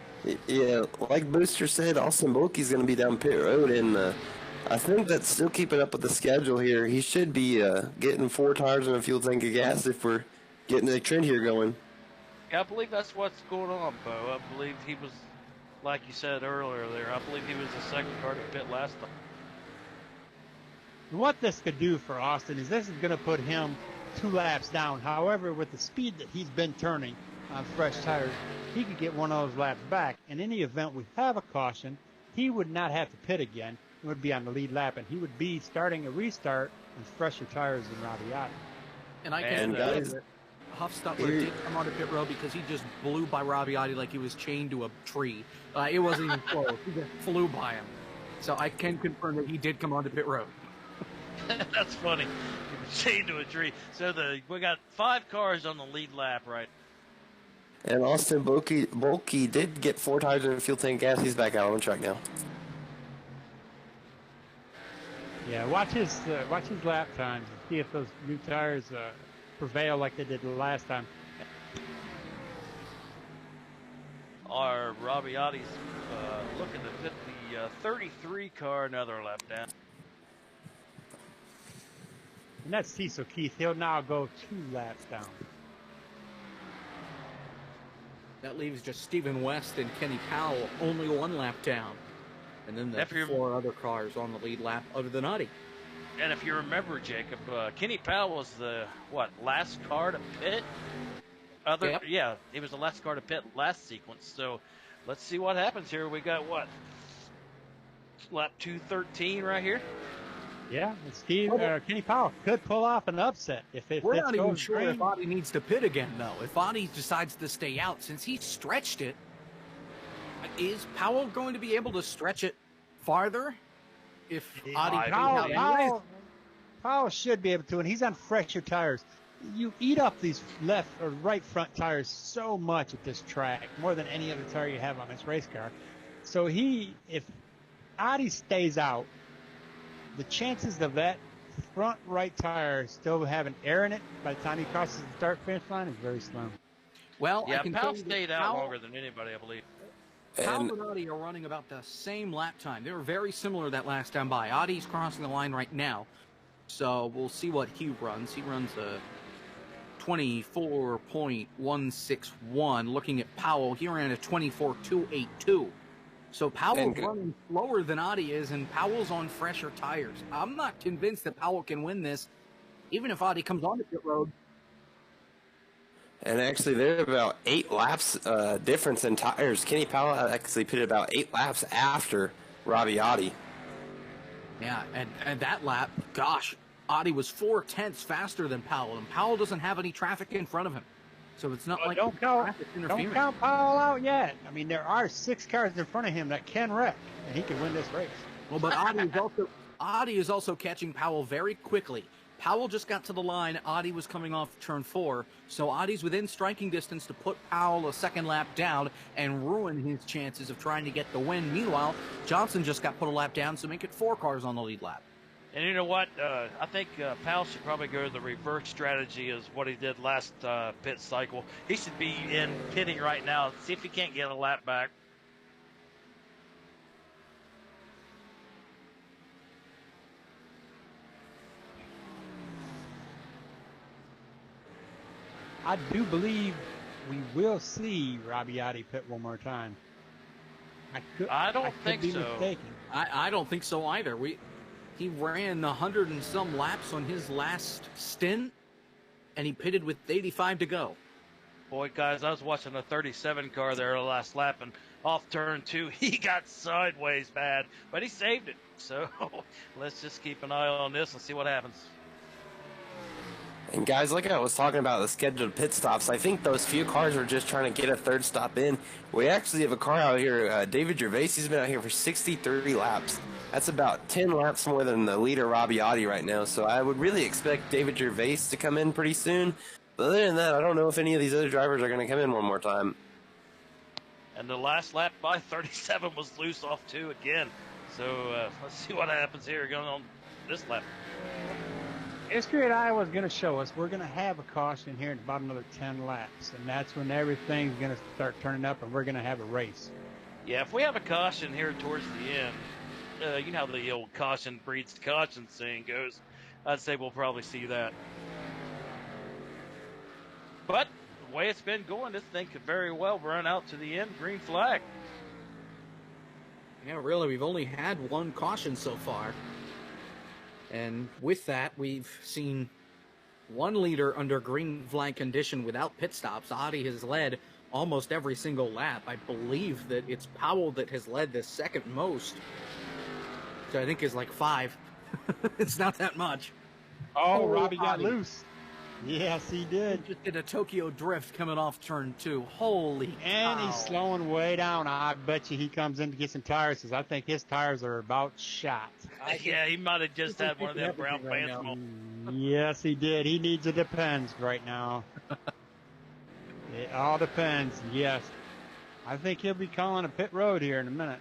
Yeah, like Booster said, Austin Bulky's going to be down pit road, and I think that's still keeping up with the schedule here. He should be getting 4 tires and a fuel tank of gas if we're getting a trend here going. I believe that's what's going on, Bo. I believe he was, like you said earlier there, I believe he was the second car to pit last time. What this could do for Austin is this is going to put him 2 laps down. However, with the speed that he's been turning on fresh tires, he could get one of those laps back. In any event, we have a caution. He would not have to pit again. He would be on the lead lap, and he would be starting a restart with fresher tires than Rabiati. And I And, can guys, Huffstutler did come onto pit road because he just blew by Rabiati like he was chained to a tree. It wasn't even close. He just flew by him. So I can confirm that he did come onto pit road. That's funny. He was chained to a tree. So we got 5 cars on the lead lap, right? And Austin Bulky did get 4 tires and a fuel tank of gas. He's back out on the track now. Yeah, watch his lap times and see if those new tires prevail like they did the last time. Our Rabiati's looking to pit the 33 car another lap down. And that's Cecil Keith. He'll now go 2 laps down. That leaves just Stephen West and Kenny Powell only 1 lap down. And then the 4 other cars on the lead lap other than Audi. And if you remember, Jacob, Kenny Powell was the, last car to pit? Yep. Yeah, he was the last car to pit last sequence. So let's see what happens here. We got lap 213 right here. Yeah, and Kenny Powell could pull off an upset if We're it's not even going sure green. if Audi needs to pit again, though. If Audi decides to stay out, since he stretched it, is Powell going to be able to stretch it farther? If Audi Powell should be able to, and he's on fresher tires. You eat up these left or right front tires so much at this track, more than any other tire you have on this race car. So if Audi stays out, the chances of that front right tire still having air in it by the time he crosses the start-finish line is very slim. Well, I Yeah, can Powell tell you that stayed out Powell- longer than anybody, I believe. Powell And and Audi are running about the same lap time. They were very similar that last time by. Audi's crossing the line right now, so we'll see what he runs. He runs a 24.161. Looking at Powell, he ran a 24.282. So Powell's running slower than Audi is, and Powell's on fresher tires. I'm not convinced that Powell can win this, even if Audi comes on the pit road. And actually, they're about 8 laps difference in tires. Kenny Powell actually pitted about 8 laps after Robbie Audi. Yeah, and that lap, gosh, Audi was 4/10 faster than Powell, and Powell doesn't have any traffic in front of him. So it's not like don't traffic interference. Don't count Powell out yet. I mean, there are 6 cars in front of him that can wreck, and he can win this race. Well, but Audi is also catching Powell very quickly. Powell just got to the line. Audi was coming off turn 4, so Audi's within striking distance to put Powell a second lap down and ruin his chances of trying to get the win. Meanwhile, Johnson just got put a lap down, so make it 4 cars on the lead lap. And you know what? I think Powell should probably go the reverse strategy as what he did last pit cycle. He should be in pitting right now. See if he can't get a lap back. I do believe we will see Robbie Audi pit one more time. I don't could think be so. mistaken. I don't think so either. He ran 100 and some laps on his last stint, and he pitted with 85 to go. Boy, guys, I was watching a 37 car there the last lap, and off turn 2, he got sideways bad, but he saved it. So let's just keep an eye on this and see what happens. And guys, like I was talking about the scheduled pit stops, I think those few cars were just trying to get a third stop in. We actually have a car out here, David Gervais, he's been out here for 63 laps. That's about 10 laps more than the leader, Robbie Audi, right now. So I would really expect David Gervais to come in pretty soon. But other than that, I don't know if any of these other drivers are going to come in one more time. And the last lap by 37 was loose off 2 again. So let's see what happens here going on this lap. History at Iowa is going to show us we're going to have a caution here in about another 10 laps, and that's when everything's going to start turning up, and we're going to have a race. Yeah, if we have a caution here towards the end, you know how the old caution breeds caution saying goes. I'd say we'll probably see that. But the way it's been going, this thing could very well run out to the end. Green flag. Yeah, really, we've only had one caution so far. And with that, we've seen one leader under green flag condition without pit stops. Audi has led almost every single lap. I believe that it's Powell that has led the second most. So I think is like 5. It's not that much. Oh, Robbie got Audi. loose. Yes, he did. He just did a Tokyo drift coming off turn 2. Holy And cow. he's slowing way down. I bet you he comes in to get some tires because I think his tires are about shot. Yeah, he might have just had one of them brown right pants now. on. Yes, he did. He needs a depends right now. It all depends. Yes. I think he'll be calling a pit road here in a minute.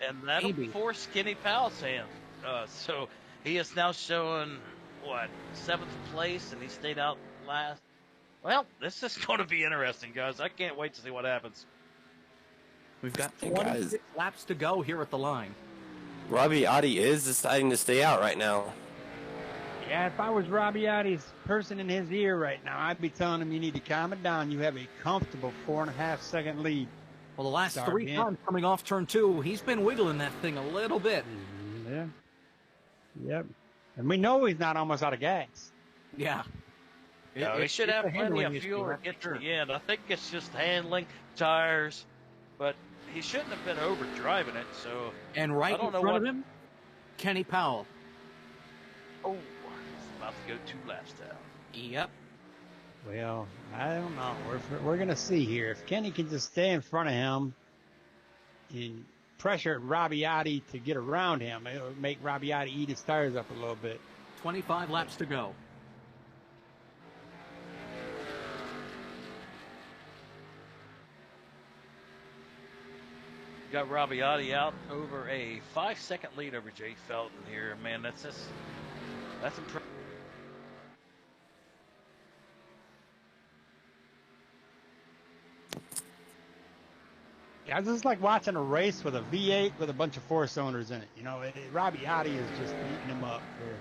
And that'll Maybe. force Skinny Powell's hand. So he is now showing, 7th place, and he stayed out last. Well, this is going to be interesting, guys. I can't wait to see what happens. We've got Hey, 26 guys. laps to go here at the line. Robbie Audi is deciding to stay out right now. Yeah, if I was Robbie Audi's person in his ear right now, I'd be telling him you need to calm it down. You have a comfortable 4.5 second lead. Well, the last Sorry, 3 man. times coming off turn 2, he's been wiggling that thing a little bit. Yeah. Yep. And we know he's not almost out of gas. Yeah. No, he should it's have a plenty handling of issue, fuel to that's get for to the end. I think it's just handling, tires, but he shouldn't have been over driving it. So, And right I don't in know front what- of him, Kenny Powell. oh, he's about to go 2 laps down. Yep. Well, I don't know. We're going to see here. If Kenny can just stay in front of him and pressure Robbie Audi to get around him, it'll make Robbie Audi eat his tires up a little bit. 25 laps to go. Got Robbie Audi out over a 5-second lead over Jay Felton here. Man, that's just That's impressive. Yeah, this is like watching a race with a V8 with a bunch of four-cylinders in it. You know, Robbie Ottey is just beating him up here.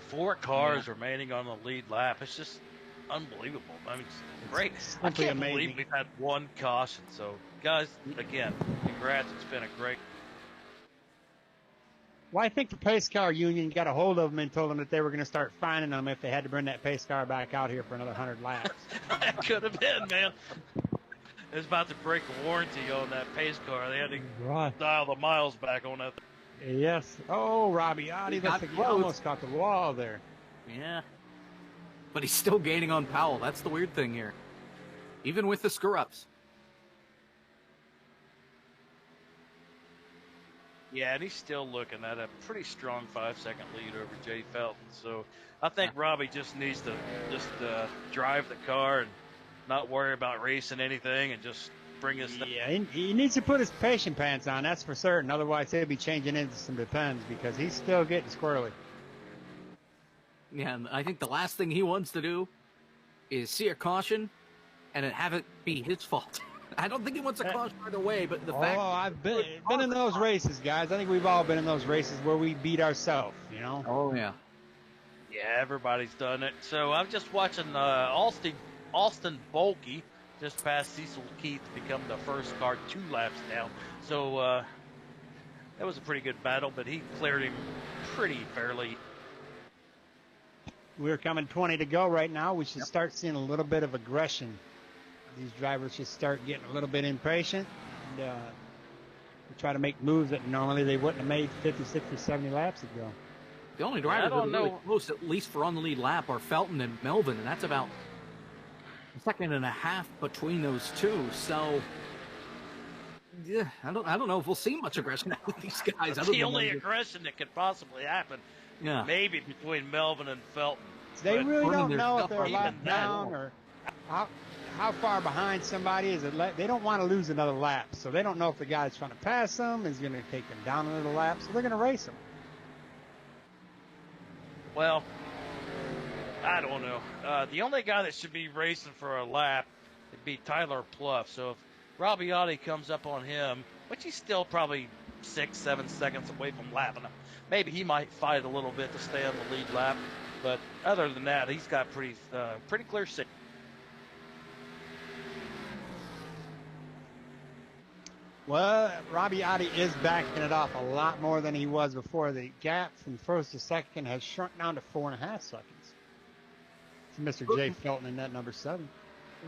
4 cars remaining on the lead lap. It's just unbelievable. I mean, it's great. I Simply can't amazing. believe we've had 1 caution. So, guys, again, congrats. It's been a great. Well, I think the pace car union got a hold of them and told them that they were going to start fining them if they had to bring that pace car back out here for another 100 laps. That could have been, man. It was about to break the warranty on that pace car. They had to dial the miles back on that. Yes. Oh, Robbie Ottey, he almost caught the wall there. Yeah. But he's still gaining on Powell. That's the weird thing here. Even with the screw-ups. Yeah, and he's still looking at a pretty strong 5-second lead over Jay Felton. So I think Robbie just needs to drive the car and not worry about racing anything and just bring his thing. Yeah, he needs to put his patient pants on, that's for certain. Otherwise, he'll be changing into some depends because he's still getting squirrely. Yeah, and I think the last thing he wants to do is see a caution and have it be his fault. I don't think he wants a caution either way, but the fact... Oh, I've been in those races, guys. I think we've all been in those races where we beat ourselves, you know? Oh, yeah. Yeah, everybody's done it. So I'm just watching Austin Bolke just passed Cecil Keith to become the first car 2 laps down. So that was a pretty good battle, but he cleared him pretty fairly. We're coming 20 to go right now. We should start seeing a little bit of aggression. These drivers should start getting a little bit impatient and try to make moves that normally they wouldn't have made 50, 60, 70 laps ago. The only drivers that are really close, at least for on the lead lap, are Felton and Melvin, and that's about a second and a half between those two. So, yeah, I don't know if we'll see much aggression out of these guys. That's the only aggression that could possibly happen. Yeah, maybe between Melvin and Felton. They really don't know if they're a lap down or how far behind somebody is. They don't want to lose another lap, so they don't know if the guy that's trying to pass them is going to take them down another lap, so they're going to race them. Well, I don't know. The only guy that should be racing for a lap would be Tyler Pluff. So if Robbie Ottey comes up on him, which he's still probably 6-7 seconds away from lapping him, maybe he might fight a little bit to stay on the lead lap. But other than that, he's got pretty clear safety. Well, Robbie Ottey is backing it off a lot more than he was before. The gap from first to second has shrunk down to 4.5 seconds. It's Mr. Jay Felton in that number 7.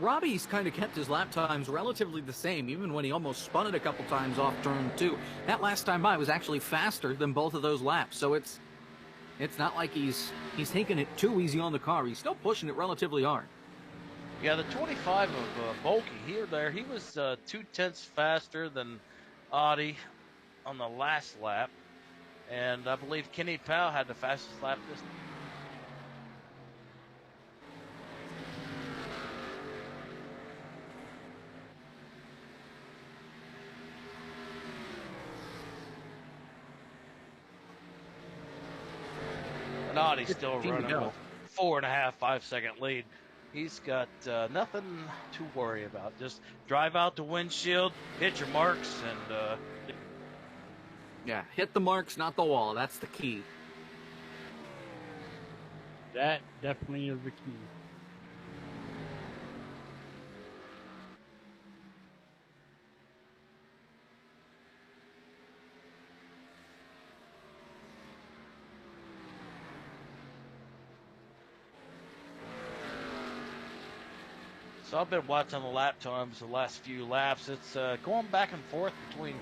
Robbie's kind of kept his lap times relatively the same, even when he almost spun it a couple times off turn 2. That last time by was actually faster than both of those laps, so it's not like he's taking it too easy on the car. He's still pushing it relatively hard. Yeah, the 25 of Bolke here, he was 0.2 faster than Ottey on the last lap, and I believe Kenny Powell had the fastest lap this time. And Ottey's still running with 4.5, 5-second lead. He's got nothing to worry about. Just drive out the windshield, hit your marks, and yeah, hit the marks, not the wall. That's the key. That definitely is the key. So I've been watching the lap times the last few laps. It's going back and forth between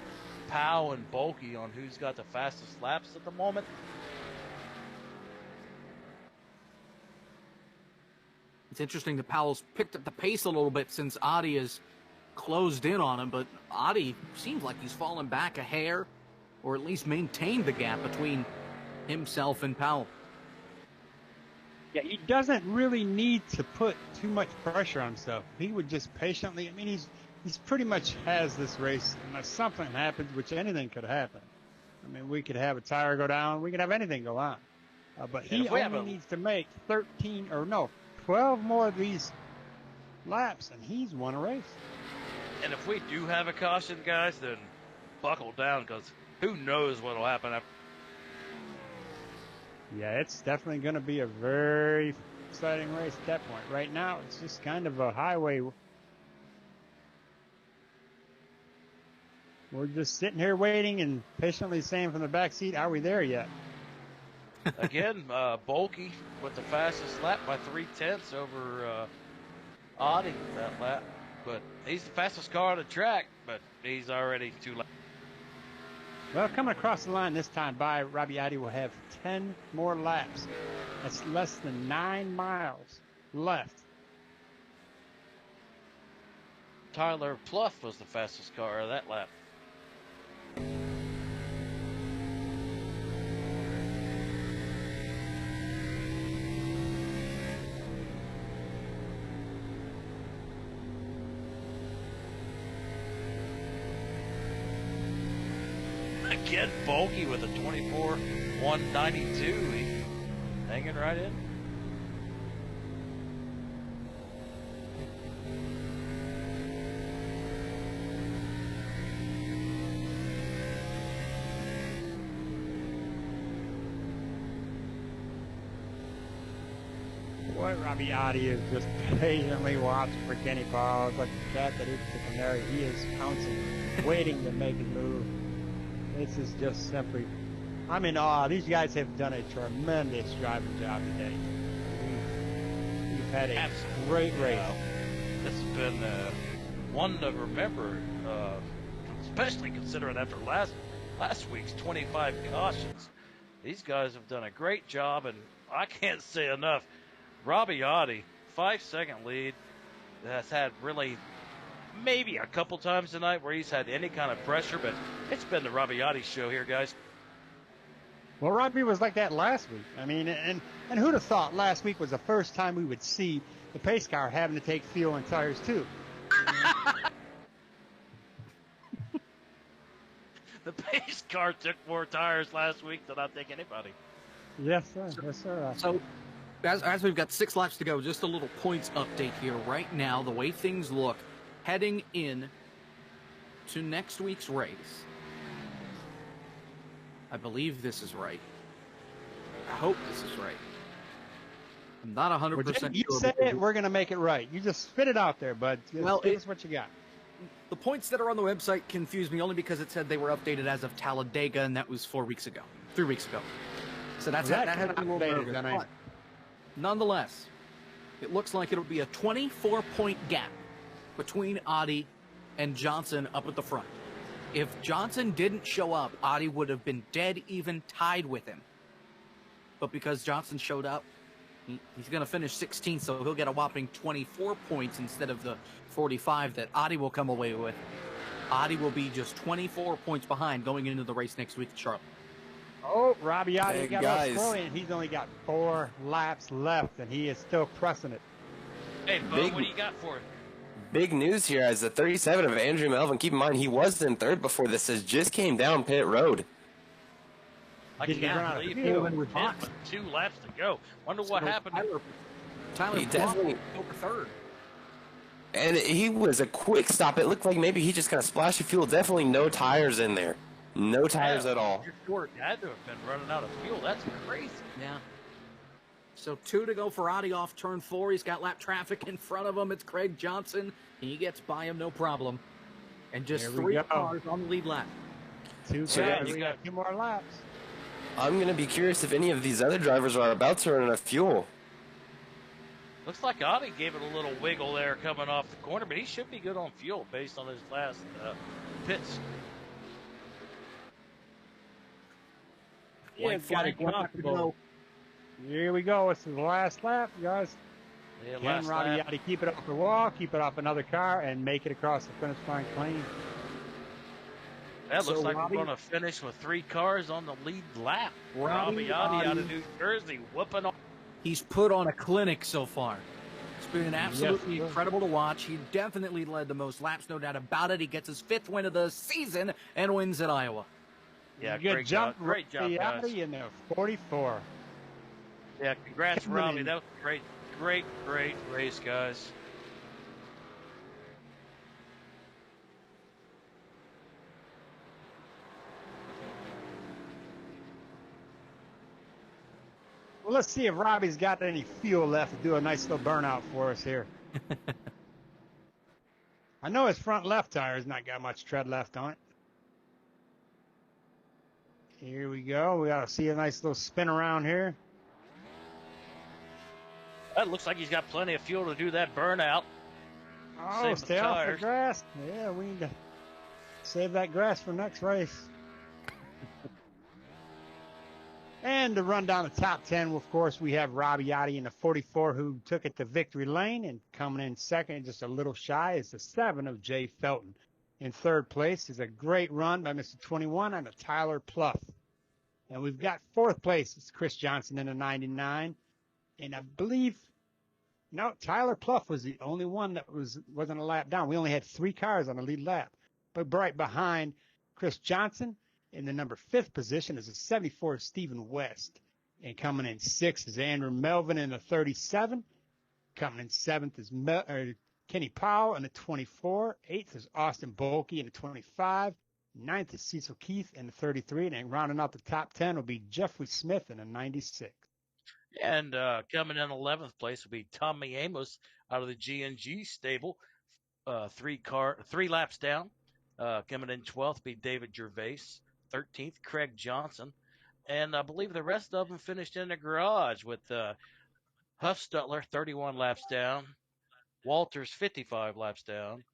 Powell and Bolke on who's got the fastest laps at the moment. It's interesting that Powell's picked up the pace a little bit since Ottey has closed in on him, but Ottey seems like he's fallen back a hair, or at least maintained the gap between himself and Powell. Yeah, he doesn't really need to put too much pressure on himself. He would just patiently, I mean, he's pretty much has this race unless something happens, which anything could happen. I mean, we could have a tire go down. We could have anything go on. But And he if we have only a- needs to make 12 more of these laps, and he's won a race. And if we do have a caution, guys, then buckle down because who knows what will happen after. Yeah, it's definitely going to be a very exciting race at that point. Right now, it's just kind of a highway. We're just sitting here waiting and patiently saying from the back seat, are we there yet? Again, Bulky with the fastest lap by 3/10 over Audi that lap. But he's the fastest car on the track, but he's already 2 laps. Well, coming across the line this time by Robbie Audi will have 10 more laps. That's less than 9 miles left. Tyler Pluff was the fastest car of that lap. Again, Bulky with a 24.192. He's hanging right in. Boy, Robbie Audi is just patiently watching for Kenny Paul. It's like the cat that eats the canary. He is pouncing, waiting to make his move. This is just simply, I'm in awe. These guys have done a tremendous driving job today. We've had a great race. This has been one to remember, especially considering after last week's 25 cautions. These guys have done a great job, and I can't say enough. Robbie Audi, 5-second lead, has had really maybe a couple times tonight where he's had any kind of pressure, but it's been the Robbie Audi show here, guys. Well, Robbie was like that last week. I mean, and who'd have thought last week was the first time we would see the pace car having to take fuel and tires too. The pace car took more tires last week than I think anybody. Yes, sir. Yes, sir. So, as we've got 6 laps to go, just a little points update here. Right now, the way things look, heading in to next week's race, I believe this is right. I hope this is right. I'm not 100% You sure. say it, we're going to make it right. You just spit it out there, bud. Well, Give us what you got. The points that are on the website confused me only because it said they were updated as of Talladega, and that was 4 weeks ago. 3 weeks ago. So that had a little nervous. But nonetheless, it looks like it'll be a 24-point gap between Audi and Johnson up at the front. If Johnson didn't show up, Audi would have been dead even tied with him. But because Johnson showed up, he's going to finish 16th, so he'll get a whopping 24 points instead of the 45 that Audi will come away with. Audi will be just 24 points behind going into the race next week at Charlotte. Oh, Robbie Audi Hey, got guys. a score, and he's only got 4 laps left, and he is still pressing it. Hey, Bo, Big- what do you got for it? Big news here as the 37 of Andrew Melvin. Keep in mind, he was in third before this. Has just came down pit road. I Didn't run can't out of believe fuel. he was hit with 2 laps to go. Wonder what happened. Tyler He definitely- over third. And he was a quick stop. It looked like maybe he just got a splash of fuel. Definitely no tires in there. No tires at all. You're short. Had to have been running out of fuel. That's crazy. Yeah. So 2 to go for Audi off turn 4. He's got lap traffic in front of him. It's Craig Johnson. He gets by him, no problem. And just There we 3 go. cars on the lead lap. 2 So, cars. you We got- got 2 more laps. I'm going to be curious if any of these other drivers are about to run out of fuel. Looks like Audi gave it a little wiggle there coming off the corner, but he should be good on fuel based on his last pits. Yeah, White it's gotta flag, go 1 lap to go. Here we go. This is the last lap, guys. Yeah, Can last Robbie lap. Audi keep it off the wall, keep it off another car, and make it across the finish line clean? That looks So like Robbie- we're going to finish with 3 cars on the lead lap. Robbie Robbie Audi out of Audi. New Jersey whooping on. He's put on a clinic so far. It's been absolutely Yes. incredible to watch. He definitely led the most laps, no doubt about it. He gets his 5th win of the season and wins at Iowa. Yeah, Good great jump, job. Great job, Robbie guys. Audi in the 44. Yeah, congrats, Coming Robbie. in- That was a great race, guys. Well, let's see if Robbie's got any fuel left to do a nice little burnout for us here. I know his front left tire's not got much tread left on it. Here we go. We got to see a nice little spin around here. That looks like he's got plenty of fuel to do that burnout. Oh, Save stay the off the tires. grass. Yeah, we need to save that grass for next race. And to run down the top 10, of course, we have Robbie Yachty in the 44 who took it to victory lane, and coming in second, just a little shy, is the 7 of Jay Felton. In third place is a great run by Mr. 21 on the Tyler Pluff. And we've got fourth place, it's Chris Johnson in the 99. And I believe, no, Tyler Pluff was the only one that wasn't a lap down. We only had 3 cars on the lead lap. But right behind Chris Johnson, in the number 5th position is a 74 Stephen West. And coming in 6th is Andrew Melvin in the 37. Coming in 7th is Kenny Powell in the 24. 8th is Austin Bolke in the 25. 9th is Cecil Keith in the 33. And rounding out the top 10 will be Jeffrey Smith in the 96. And coming in 11th place will be Tommy Amos out of the G&G stable, 3 laps down. Coming in 12th will be David Gervais. 13th, Craig Johnson. And I believe the rest of them finished in the garage with Huffstutler, 31 laps down. Walters, 55 laps down.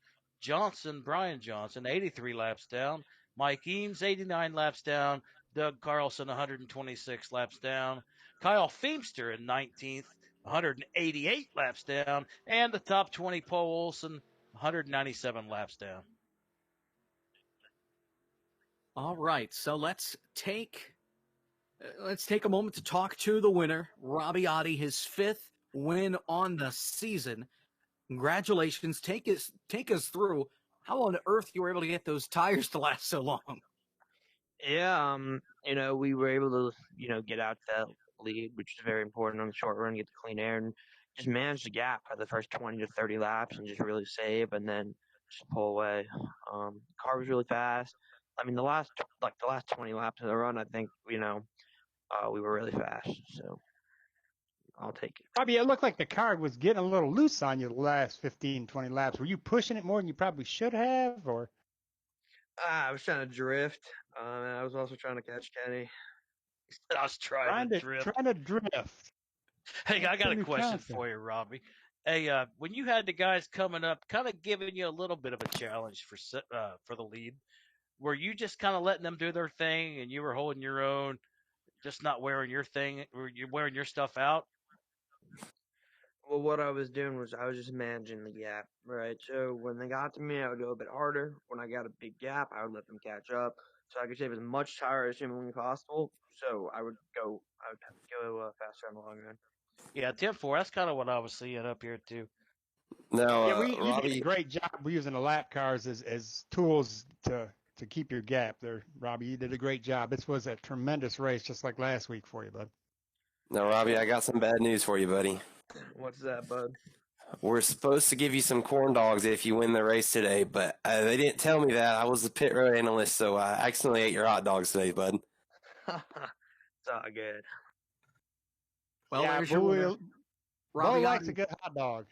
Brian Johnson, 83 laps down. Mike Eames, 89 laps down. Doug Carlson, 126 laps down. Kyle Feemster in 19th, 188 laps down. And the top 20, Paul Olson, 197 laps down. All right, so let's take a moment to talk to the winner, Robbie Yachty, his 5th win on the season. Congratulations! Take us through how on earth you were able to get those tires to last so long. Yeah, we were able to, get out to that lead, which is very important on the short run, get the clean air, and just manage the gap for the first 20 to 30 laps and just really save and then just pull away. Car was really fast. I mean, the last 20 laps of the run, I think, we were really fast. So I'll take it. Robbie, it looked like the car was getting a little loose on you the last 15, 20 laps. Were you pushing it more than you probably should have, or? I was trying to drift, and I was also trying to catch Kenny. I was trying to drift. Trying to drift. Hey, I got a new question concept. for you, Robbie. Hey, when you had the guys coming up, kind of giving you a little bit of a challenge for the lead, were you just kind of letting them do their thing and you were holding your own, just not wearing your thing, or you wearing your stuff out? Well, what I was doing was I was just managing the gap, right? So when they got to me, I would go a bit harder. When I got a big gap, I would let them catch up, so I could save as much tire as humanly possible. So I would go faster on the long run. Yeah, 10-4. That's kind of what I was seeing up here too. Now, Yeah, you did a Robbie, great job using the lap cars as tools to keep your gap there, Robbie. You did a great job. This was a tremendous race, just like last week for you, bud. now, Robbie, I got some bad news for you, buddy. What's that, bud? We're supposed to give you some corn dogs if you win the race today, but they didn't tell me that. I was the pit road analyst, so I accidentally ate your hot dogs today, bud. It's all good. Well, yeah, there's your winner, Bo Robbie likes a Yachty. good hot dog.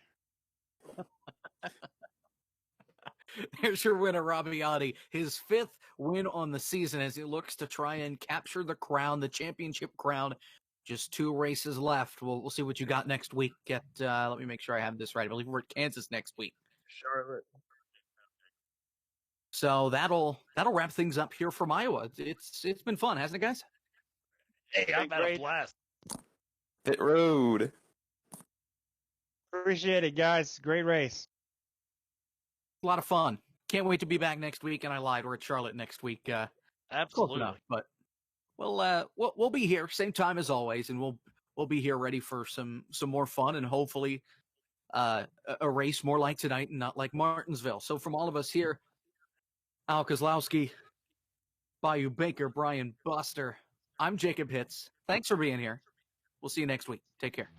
There's your winner, Robbie Yachty. His 5th win on the season as he looks to try and capture the crown, the championship crown. Just 2 races left. We'll see what you got next week. Let me make sure I have this right. I believe we're at Kansas next week. Charlotte. So that'll wrap things up here from Iowa. It's been fun, hasn't it, guys? Hey, I've had a blast. Pit road. Appreciate it, guys. Great race. A lot of fun. Can't wait to be back next week. And I lied. We're at Charlotte next week. Close Absolutely. enough, but we'll be here same time as always, and we'll be here ready for some more fun and hopefully a race more like tonight and not like Martinsville. So from all of us here, Al Kozlowski, Bayou Baker, Brian Buster, I'm Jacob Hitz. Thanks for being here. We'll see you next week. Take care.